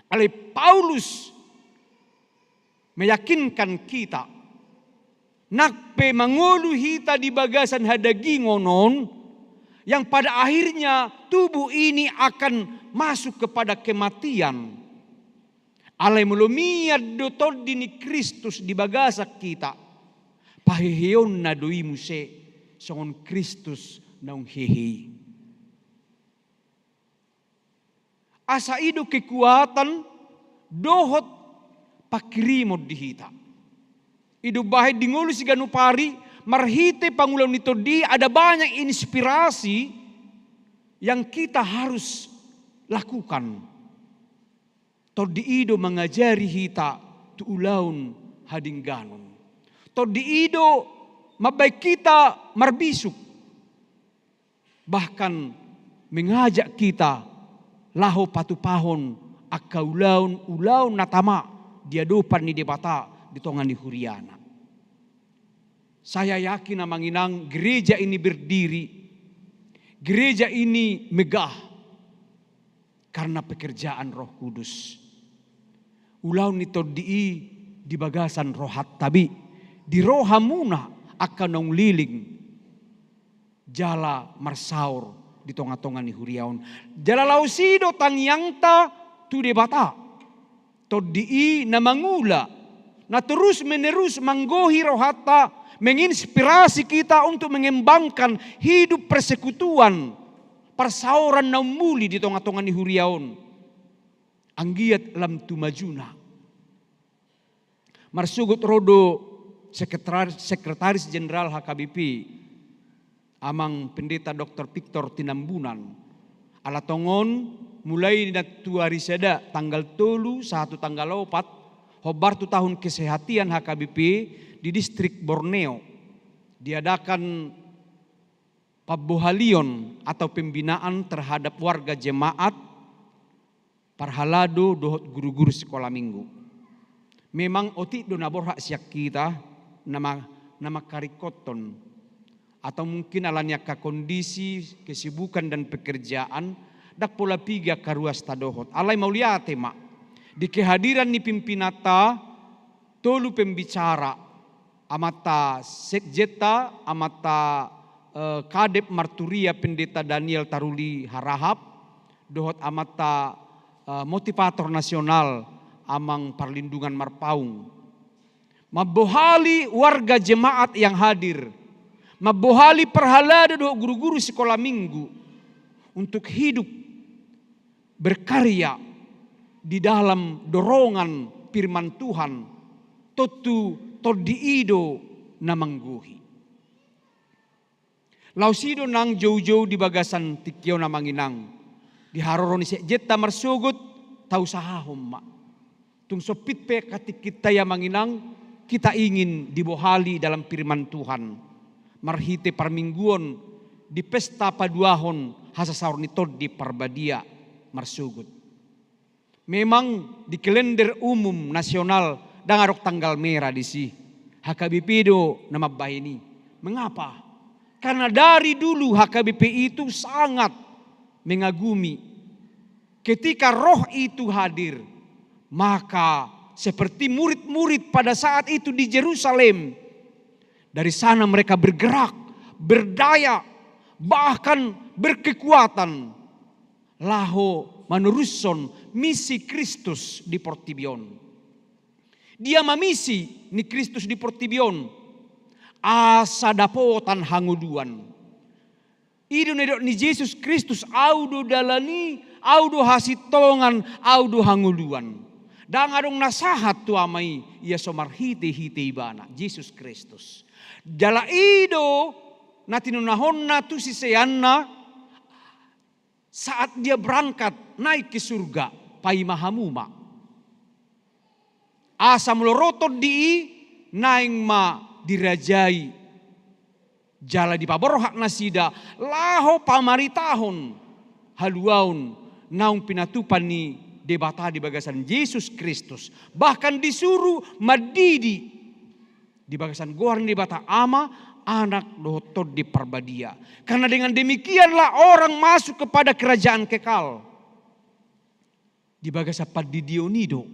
Ale Paulus meyakinkan kita nakpe mangulu hita di bagasan hadagingonon yang pada akhirnya tubuh ini akan masuk kepada kematian. Ale mulumiyad dotod dini Kristus di bagasak kita. Pahihiyon na doi muse songon Kristus naung hehe. Asa ido kekuatan dohot pakirimod dihita. Ido bahid dingulu si ganupari marhite pangulau nito di ada banyak inspirasi yang kita harus lakukan. Todi ido mengajari hita tu ulaun hadingganon. Todi ido mabay kita marbisuk. Bahkan mengajak kita laho patupahon akaulaun natama diadupan ni debata di tongan di Huriana. Saya yakin na manginang gereja ini berdiri, gereja ini megah karena pekerjaan Roh Kudus. Ulaun nito di bagasan rohat tabi di rohamuna akan nong liling jala marsaur di tonga-tonga ni huriaon. Jala lausido tangyangta tu debata. Todi na mangula na terus menerus manggohi rohata menginspirasi kita untuk mengembangkan hidup persekutuan persauran na muli di tonga-tonga ni huriaon. Anggiat lam tumajuna. Marsugot rodo sekretaris jenderal HKBP amang pendeta Dr. Victor Tinambunan alatongon mulai na tuari seda tanggal 1 tanggal 4 hobar tu tahun kesehatan HKBP di distrik Borneo diadakan pabohalion atau pembinaan terhadap warga jemaat parhalado dohot guru-guru sekolah minggu. Memang oti do nabor hak siak kita nama karikoton atau mungkin alanya ka kondisi kesibukan dan pekerjaan dak pola piga karuas tadohot alai mauliate mak di kehadiran ni pimpinata tolu pembicara amata sekjeta amata kadep marturia pendeta Daniel Taruli Harahap dohot amata motivator nasional amang perlindungan marpaung mabohali warga jemaat yang hadir, mabohali perhalada do guru-guru sekolah minggu untuk hidup berkarya di dalam dorongan firman Tuhan totu todiido namangguhi. Lausido nang jauh-jauh di bagasan tikyo namanginang di haroroni sekjeta marsugut tau sahahom mak. Tung sopit pe katik kita yang manginang kita ingin dibohali dalam firman Tuhan. Marhite parmingguon di pesta paduahon hasasaur nitod di parbadia marsugut. Memang di kalender umum nasional dan ada tanggal merah di sini. HKBP do nama bahini. Mengapa? Karena dari dulu HKBP itu sangat mengagumi. Ketika roh itu hadir, maka seperti murid-murid pada saat itu di Yerusalem, dari sana mereka bergerak, berdaya, bahkan berkekuatan. Laho meneruskan misi Kristus di Portibion. Dia memisi ni Kristus di Portibion. Asa dapotan hanguduan. Idu nedok ni Yesus Kristus audo dalani, audo hasitongan, audo hanguduan. Dan adong nasahat tu amai ia somar hite ibana Yesus Kristus. Jala ido natinunahonna tu si seyanna saat dia berangkat naik ke surga pai mahamuma. Asa melorotot di naing ma dirajai. Jala di paborohak nasida laho pamaritahon haluaun naung pinatupan ni debata di bagasan Yesus Kristus. Bahkan disuruh madidi di bagasan goar debata ama anak dohotod di Parbadia. Karena dengan demikianlah orang masuk kepada kerajaan kekal. Di bagasa padidionido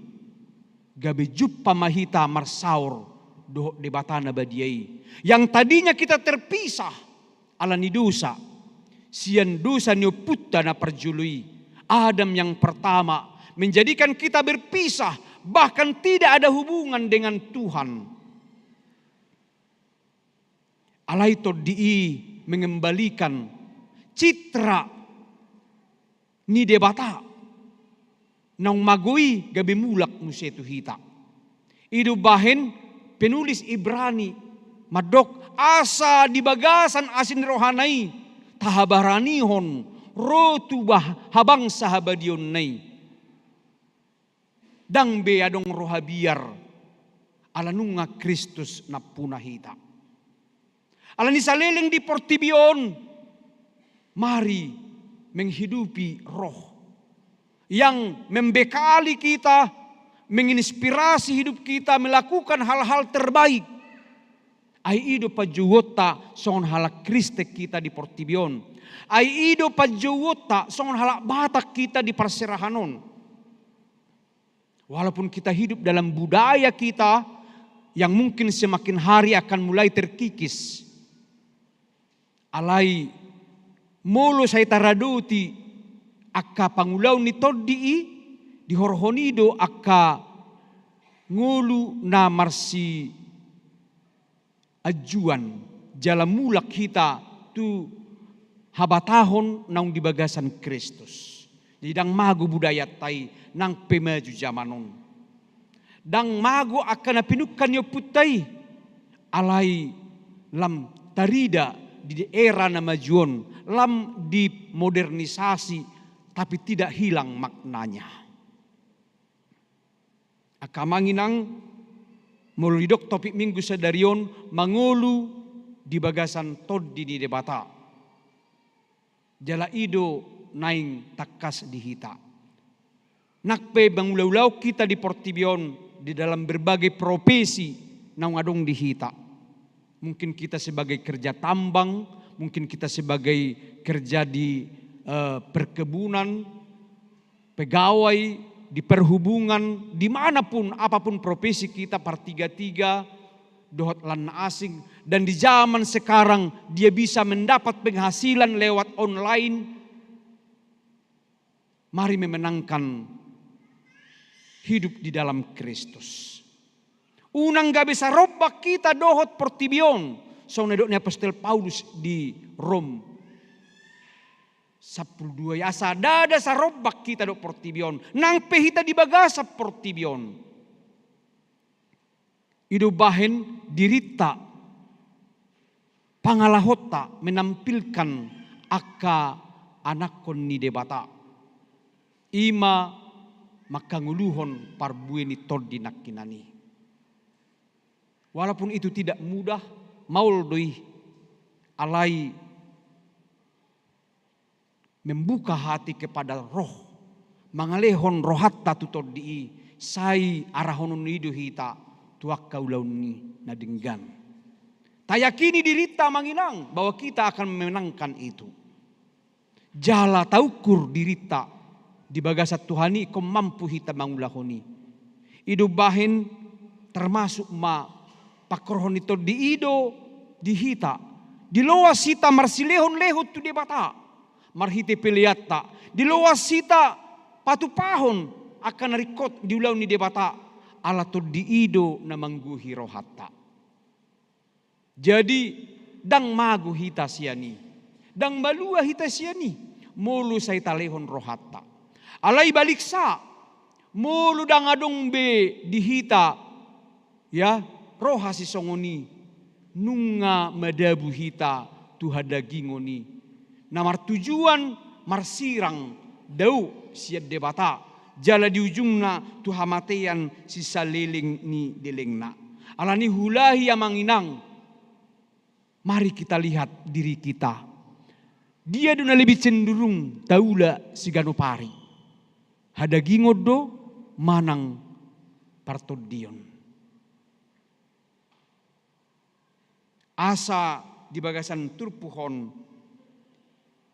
gabe juppa mahita marsaur doh debatana badiai. Yang tadinya kita terpisah ala ni dosa. Sian dosa ni putta na perjului. Adam yang pertama menjadikan kita berpisah, bahkan tidak ada hubungan dengan Tuhan. Alaito di mengembalikan citra ni debata nang magui gabe mulak musetu hita. Idu bahen penulis Ibrani madok asa di bagasan asin rohanai tahabaranihon rotu habang sahabadion nai. Dang be adong rohabiar alanunga Kristus na punahita. Alani saleleng di Portibion, mari menghidupi roh yang membekali kita, menginspirasi hidup kita melakukan hal-hal terbaik. Ai ido pajuwota songon halak Kriste kita di Portibion. Ai ido pajuwota songon halak Batak kita di Parserahanon. Walaupun kita hidup dalam budaya kita yang mungkin semakin hari akan mulai terkikis. Alai molo saya taraduti akka pangulau ni toddi di horhonido akka ngulu na marsi ajuan jalan mulak kita tu habatahon naung di bagasan Kristus. Jadi dang magu budaya tai nang pemaju zamanon. Dang magu akan pinukan yo putai alai lam tarida di era namajuan, lam di modernisasi, tapi tidak hilang maknanya. Akamanginang molidok topik minggu sedarion mangulu di bagasan toddi di debata. Jala ido naing takas di hita. Nakpe bangulau kita di Portibion di dalam berbagai profesi naung adong di hita. Mungkin kita sebagai kerja tambang, mungkin kita sebagai kerja di perkebunan, pegawai, di perhubungan, dimanapun apapun profesi kita partiga-tiga, dohot lan asing. Dan di zaman sekarang dia bisa mendapat penghasilan lewat online. Mari memenangkan hidup di dalam Kristus. Unang gabi sa robak kita dohot Portibion. So nedok ni Apostol Paulus di Rom. 12 asa dada sa robak kita do Portibion. Nang pehita di bagasa Portibion. Ido bahen dirita pangalahota menampilkan akka anakon ni debata. Ima makanguluhon parbueni toddi nakkinani. Walaupun itu tidak mudah, maul doi alai membuka hati kepada roh, mangalehon rohatta tutod di sai arahonon nido hita tuak kaulaun ni nadinggan. Tayakini dirita manginang bahwa kita akan memenangkan itu. Jala taukur dirita di bagasat Tuhani ko mampu hita mangulahoni. Idubahin termasuk ma pakrohon itu di ido di hita. Di loas hita marsilehon lehut tu debata. Marhite peliatta. Di loas hita patupahon akan rikot diulau ni debata. Ala to di ido na mangguhi rohatta. Jadi dang magu hita siani. Dang balua hita siani. Mulu say talehon rohatta. Alay balik sa. Mulu dang adong be dihita. Ya, roha si songoni. Nunga madabu hita tuhadagingoni. Namar tujuan marsirang dau siad debata. Jala di ujungna tuhamatean si saliling ni delengna. Alani hulahi amanginang. Mari kita lihat diri kita. Dia duna lebih cenderung taula si ganopari. Hadagingod do manang partodion. Asa di bagasan turpuhon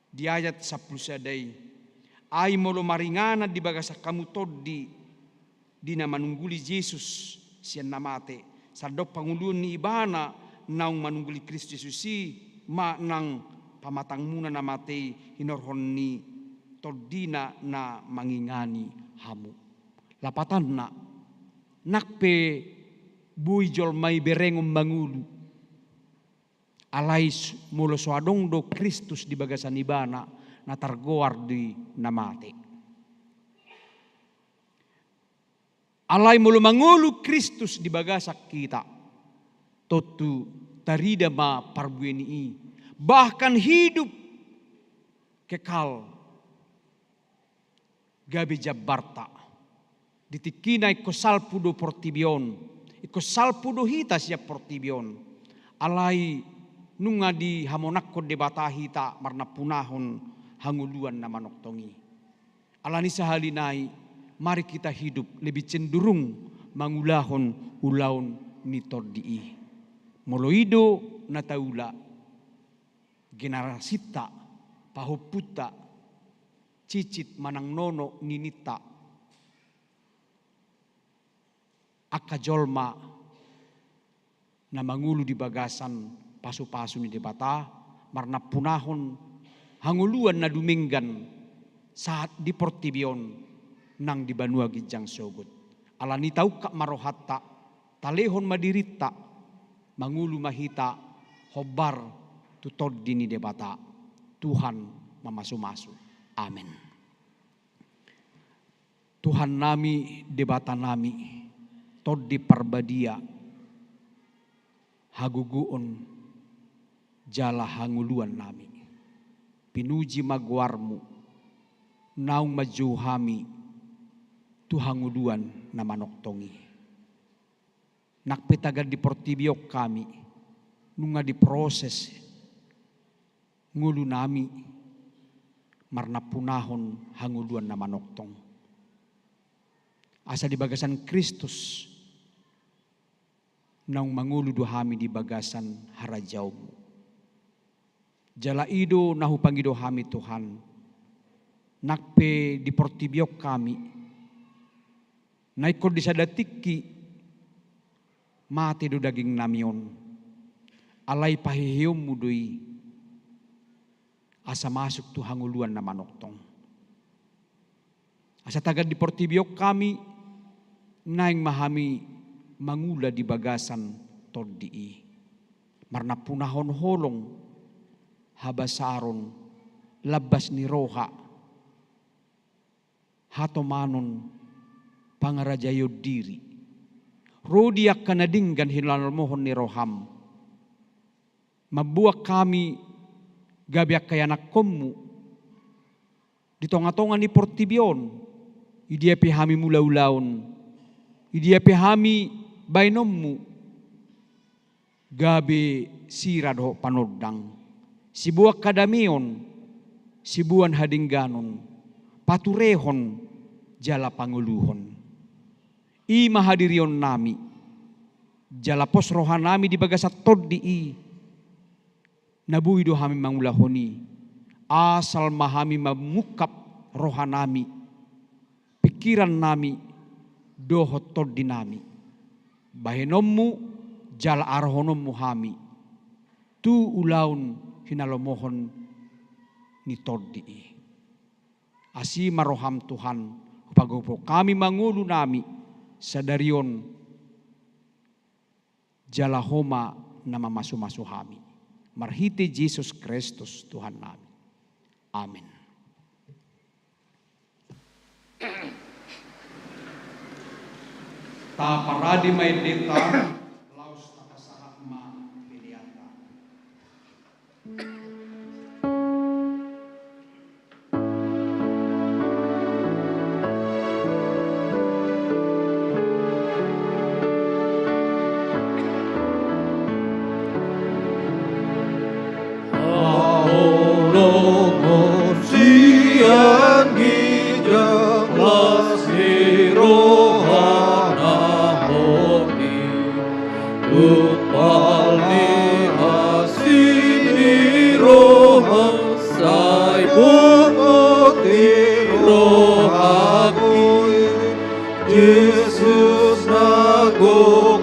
di ayat 10 sadai. Ai molo maringana di bagasa kamu toddi dina manungguli Yesus sian namate. Sadok pangulun ni ibana naung manungguli Kristus Yesus ma nang pamatang muna namate hinorhon ni todina na mangingani hamu. Lapatan na nakpe buijol may berengom mangulu. Alay mulo soadong do Kristus di bagasan ibana na targoar di namate. Alay mulo mangulu Kristus di bagasak kita. Totu tarida ma parbueni. Bahkan hidup kekal gabi jabarta. Ditikinay ko salpudo portibion. Iko salpudo hita siya portibion. Alay nunga di hamonak ko debata hita marna punahon hanguluan na manoktongi. Alani sahalinay, mari kita hidup lebih cenderung mangulahon ulaon ni tordii. Moloido na taula, generasita, pahuputa, cicit manang nono ninita, akajolma na mangulu di bagasan pasu-pasu ni debata, marna punahon hanguluan na duminggan saat di portibion nang di Banua Gijang Sogut. Alani tau ka marohatta, talehon madirita, mangulu mahita, hobar tutod dini debata. Tuhan mamasu-masu. Amin. Tuhan nami debata nami, tod di parbadia, haguguon, jala hanguluan nami. Pinuji magwarmu, naung majuhami, tuhanguluan na manoktongi. Nakpetagad di portibiok kami, nunga di proses, ngulu nami, marna punahon hanguluan na manoktong. Asa di bagasan Kristus, naung mangulu duhami di bagasan harajaumu. Jala ido nahu pangido hami Tuhan. Nakpe di portibiok kami. Naikod di sadatiki. Mati do daging namion. Alay pahihiyom mudui. Asa masuk tu hanguluan na manoktong. Asa tagad di portibiok kami. Naing mahami mangula di bagasan tordii. Marna punahon holong. Habasaron, labas ni roha, hatomanon, pangarajayo diri. Rodiak kanadinggan hinlalmohon ni roham. Mabuak kami gabiak kaya nakkommu. Ditonga-tonga ni portibion, idia pihami mulaulaon, idia pihami bainommu, gabi sirado panodang. Sibuak kadamion, sibuan hadingganon, paturehon, jala panguluhon. Ima hadirion nami, jala pos rohanami di bagasat tod di i. Nabuido hami mangulahoni, asal mahami mamukap rohanami, pikiran nami, dohot tod di nami. Bahenommu jala arhonommu hami, tu ulaun hinalomohon ni tod di i. Asi maroham Tuhan, pagopo kami mangulu nami, sadarion jalahoma nama masu-masu hami. Marhiti Yesus Kristus Tuhan nami. Amin. Ta paradi maedita laus takasarahma piliata. Yesus nagok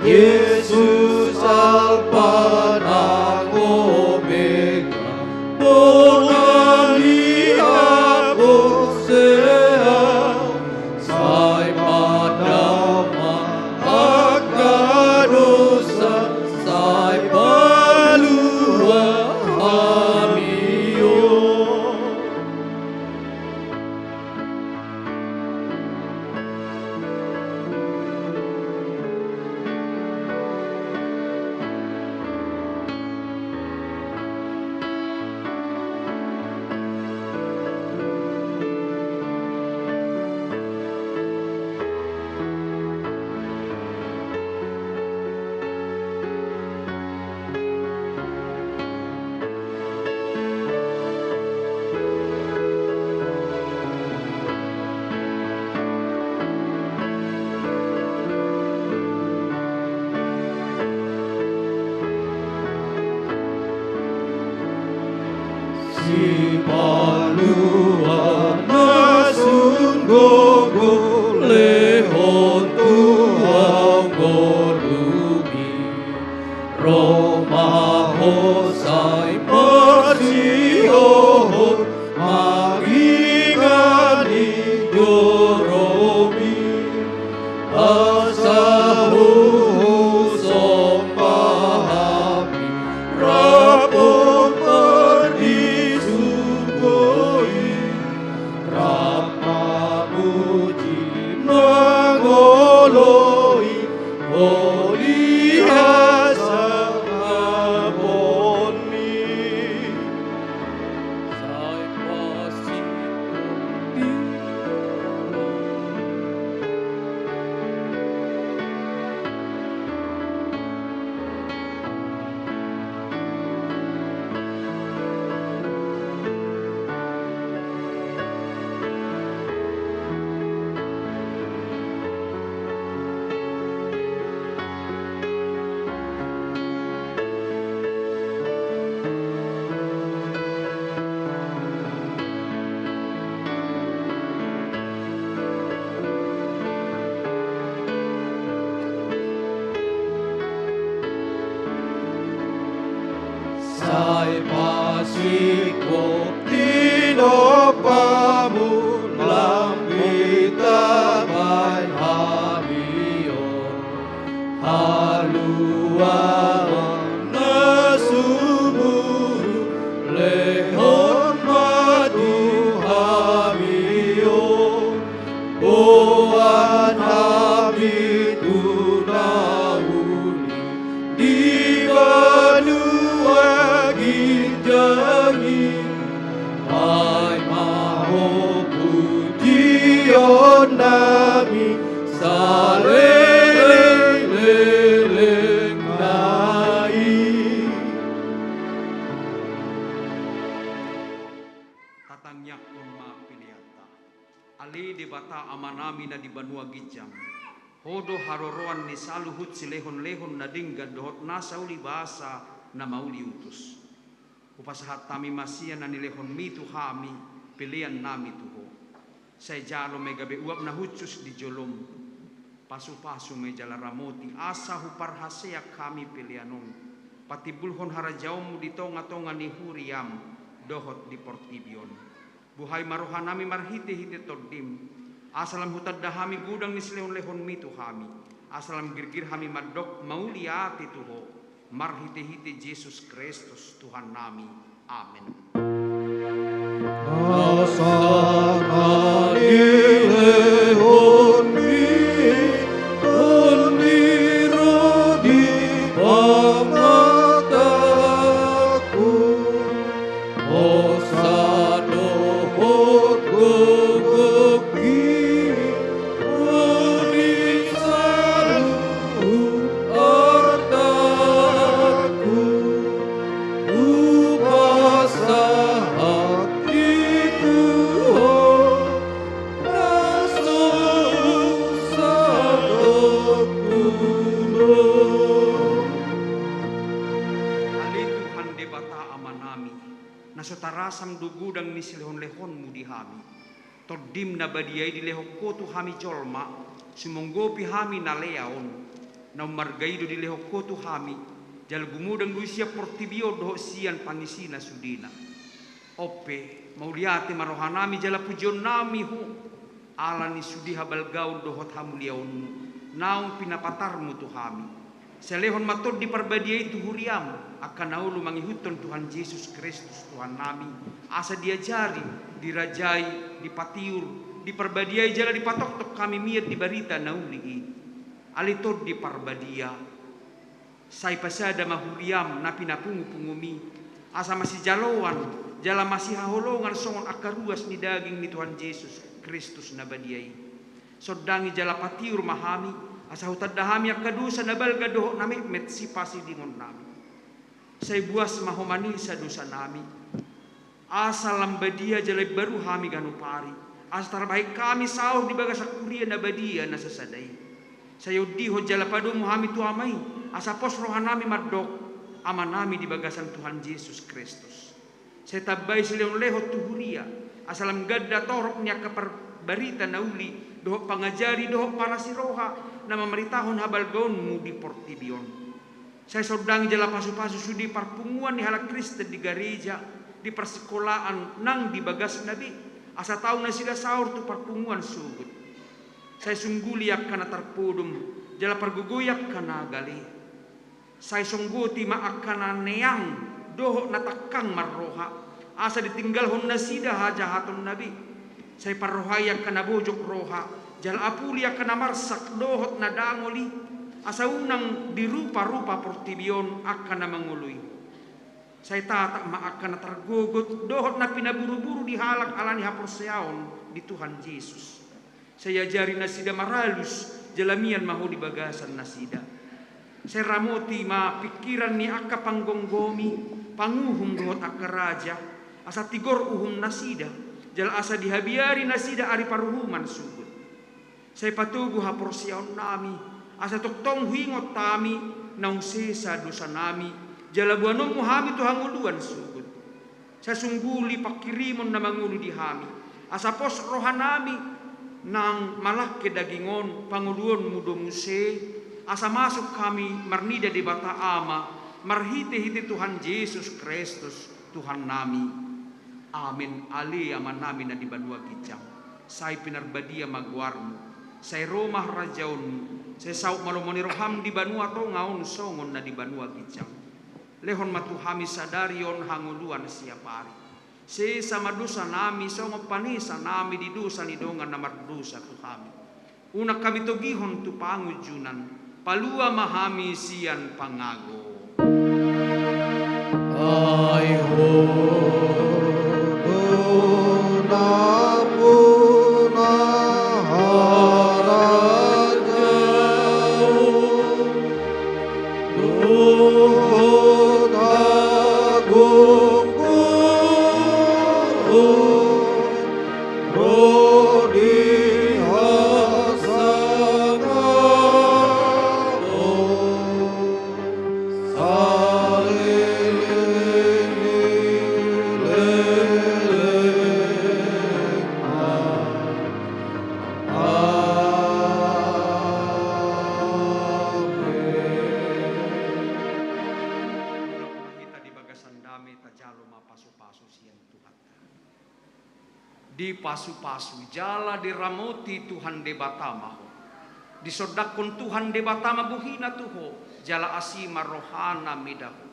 Yesus Alpha dan Omega, Tuhan di Abu kasihku tinopamu lambita bai habio halua nasumuru lehon madu habio oan habitu nauni di banua gijangi ai maho pujion nami saleleng nai. Tatangnya kun mapiliata ali di bata amanami na di banua gijang hodo haroroan ni saluhut silehon-lehon na dingga dohot nasa uli bahasa na mauli utus upasahat tami masia na nilehon mitu hami pilihan nami tuho say jalo megabe uap na hutsus di jolom pasu-pasu mejala ramoti asa huparhasea kami pilihanon patibulhon harajaumu di tonga-tonga ni huriam dohot di portibion buhay marohanami marhite-hite todim asalam hutad dahami gudang ni silehon-lehon mitu hami asalam girgir hami madok mauliati tuho marhite-hite Yesus Kristus Tuhan nami amin. Asana ilehon mi ondiro di pamataku osano hot gogoki unisalu artaku upasahat itu Ali Tuhan debata amanami nasotarasam dugudang ni silehon-lehon mu di hami todim na badiay di lehokko tu hami jolma sumonggopi hami na leaon na umargaido di lehokko tu hami jal gumudang luisia portibio doho sian pangisina sudina ope mauliate marohanami jala pujion nami hu ala ni sudiha balgaun dohot hamuliaonmu naung pinapatarmu tu hami selehon matod di parbadiai tu huriam akan naulu mangihuton Tuhan Yesus Kristus Tuhan nami asa diajari dirajai dipatiur di parbadiai jala dipatok-tok kami miat di barita nauli alitod di parbadia sai pasada mahuriam napi napungu-pungumi asa masih jaloan jala masih haholongan songon akaruas ni daging ni Tuhan Yesus Kristus nabadiai sodangi jala patiur mahami asa hutad dahami akadusa nabalga doho namekmet si pasi dingon nami say buas mahomani sa dosa nami asa lambadia jala baru hami ganupari asa tarbaik kami sahur di bagas akuria nabadia nasasadai sayo diho jala padumu hami tu amai asa pos rohanami madok amanami di bagasan Tuhan Yesus Kristus saya tabay silang lehot tuhuria asalam gadda torok niya kapar barita nauli doho pangajari doho para siroha na mamaritahon habal gaunmu di portibion saya sodangi jala pasu-pasu sudi parpunguan ni halak Kristen di gereja di persekolahan nang di bagas nabi asa tahu na sila sahur tu parpunguan sugut saya sungguli kana tarpudum jala parguguyak kana gali saya sungguti maakana neang doho natakang marroha asa ditinggal hon nasida hajahatun nabi saya parrohayak kana bojok roha jal apulia kana marsak dohot nadangoli asa unang dirupa-rupa portibion akan mangului saya tatak maakana tergogot dohot na pinaburu-buru dihalak alani haporseaon di Tuhan Yesus saya jari nasida maralus jalamian mahu di bagasan nasida saya ramoti ma pikiran ni akka panggonggomi panguhum dohot akka raja asa tigor uhum nasida jal asa dihabiari nasida ari paruhuman sugut saya patugu haporseaon nami asa toktong hingot tami naung sesa dosa nami jala buanom hami tu hanguluan sugut saya sungguli pakirimon na mangulu di hami asa pos rohanami nang malak ke dagingon panguluan mudo muse asa masuk kami marnida di bata ama marhite-hite Tuhan Yesus Kristus Tuhan nami. Amin ali aman nami na di banua gijang. Sai pinarbadia magwarmu. Sai romah rajaunmu. Sai sauk malomoni roham di banua to ngaun songon na di banua gijang. Lehon matuhami sadarion hanguluan siapari. Se sama dosa nami songo panisa nami di dosa ni dongan namar dosa tuhami. Una kami togihon tu pangujunan. Palua mahami sian pangago. Ai ho di pasu-pasu jala diramoti Tuhan de batamaho disodakon Tuhan de batama buhina tuho jala asima rohana midaho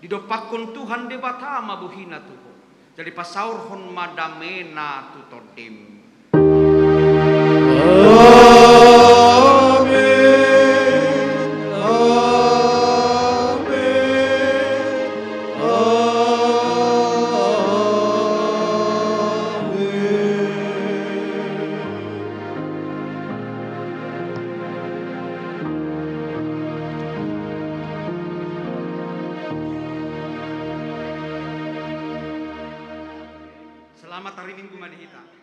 didopakon Tuhan de batama buhina tuho jadi pasaur hon madamena tutodim. Selamat hari Minggu Madihita.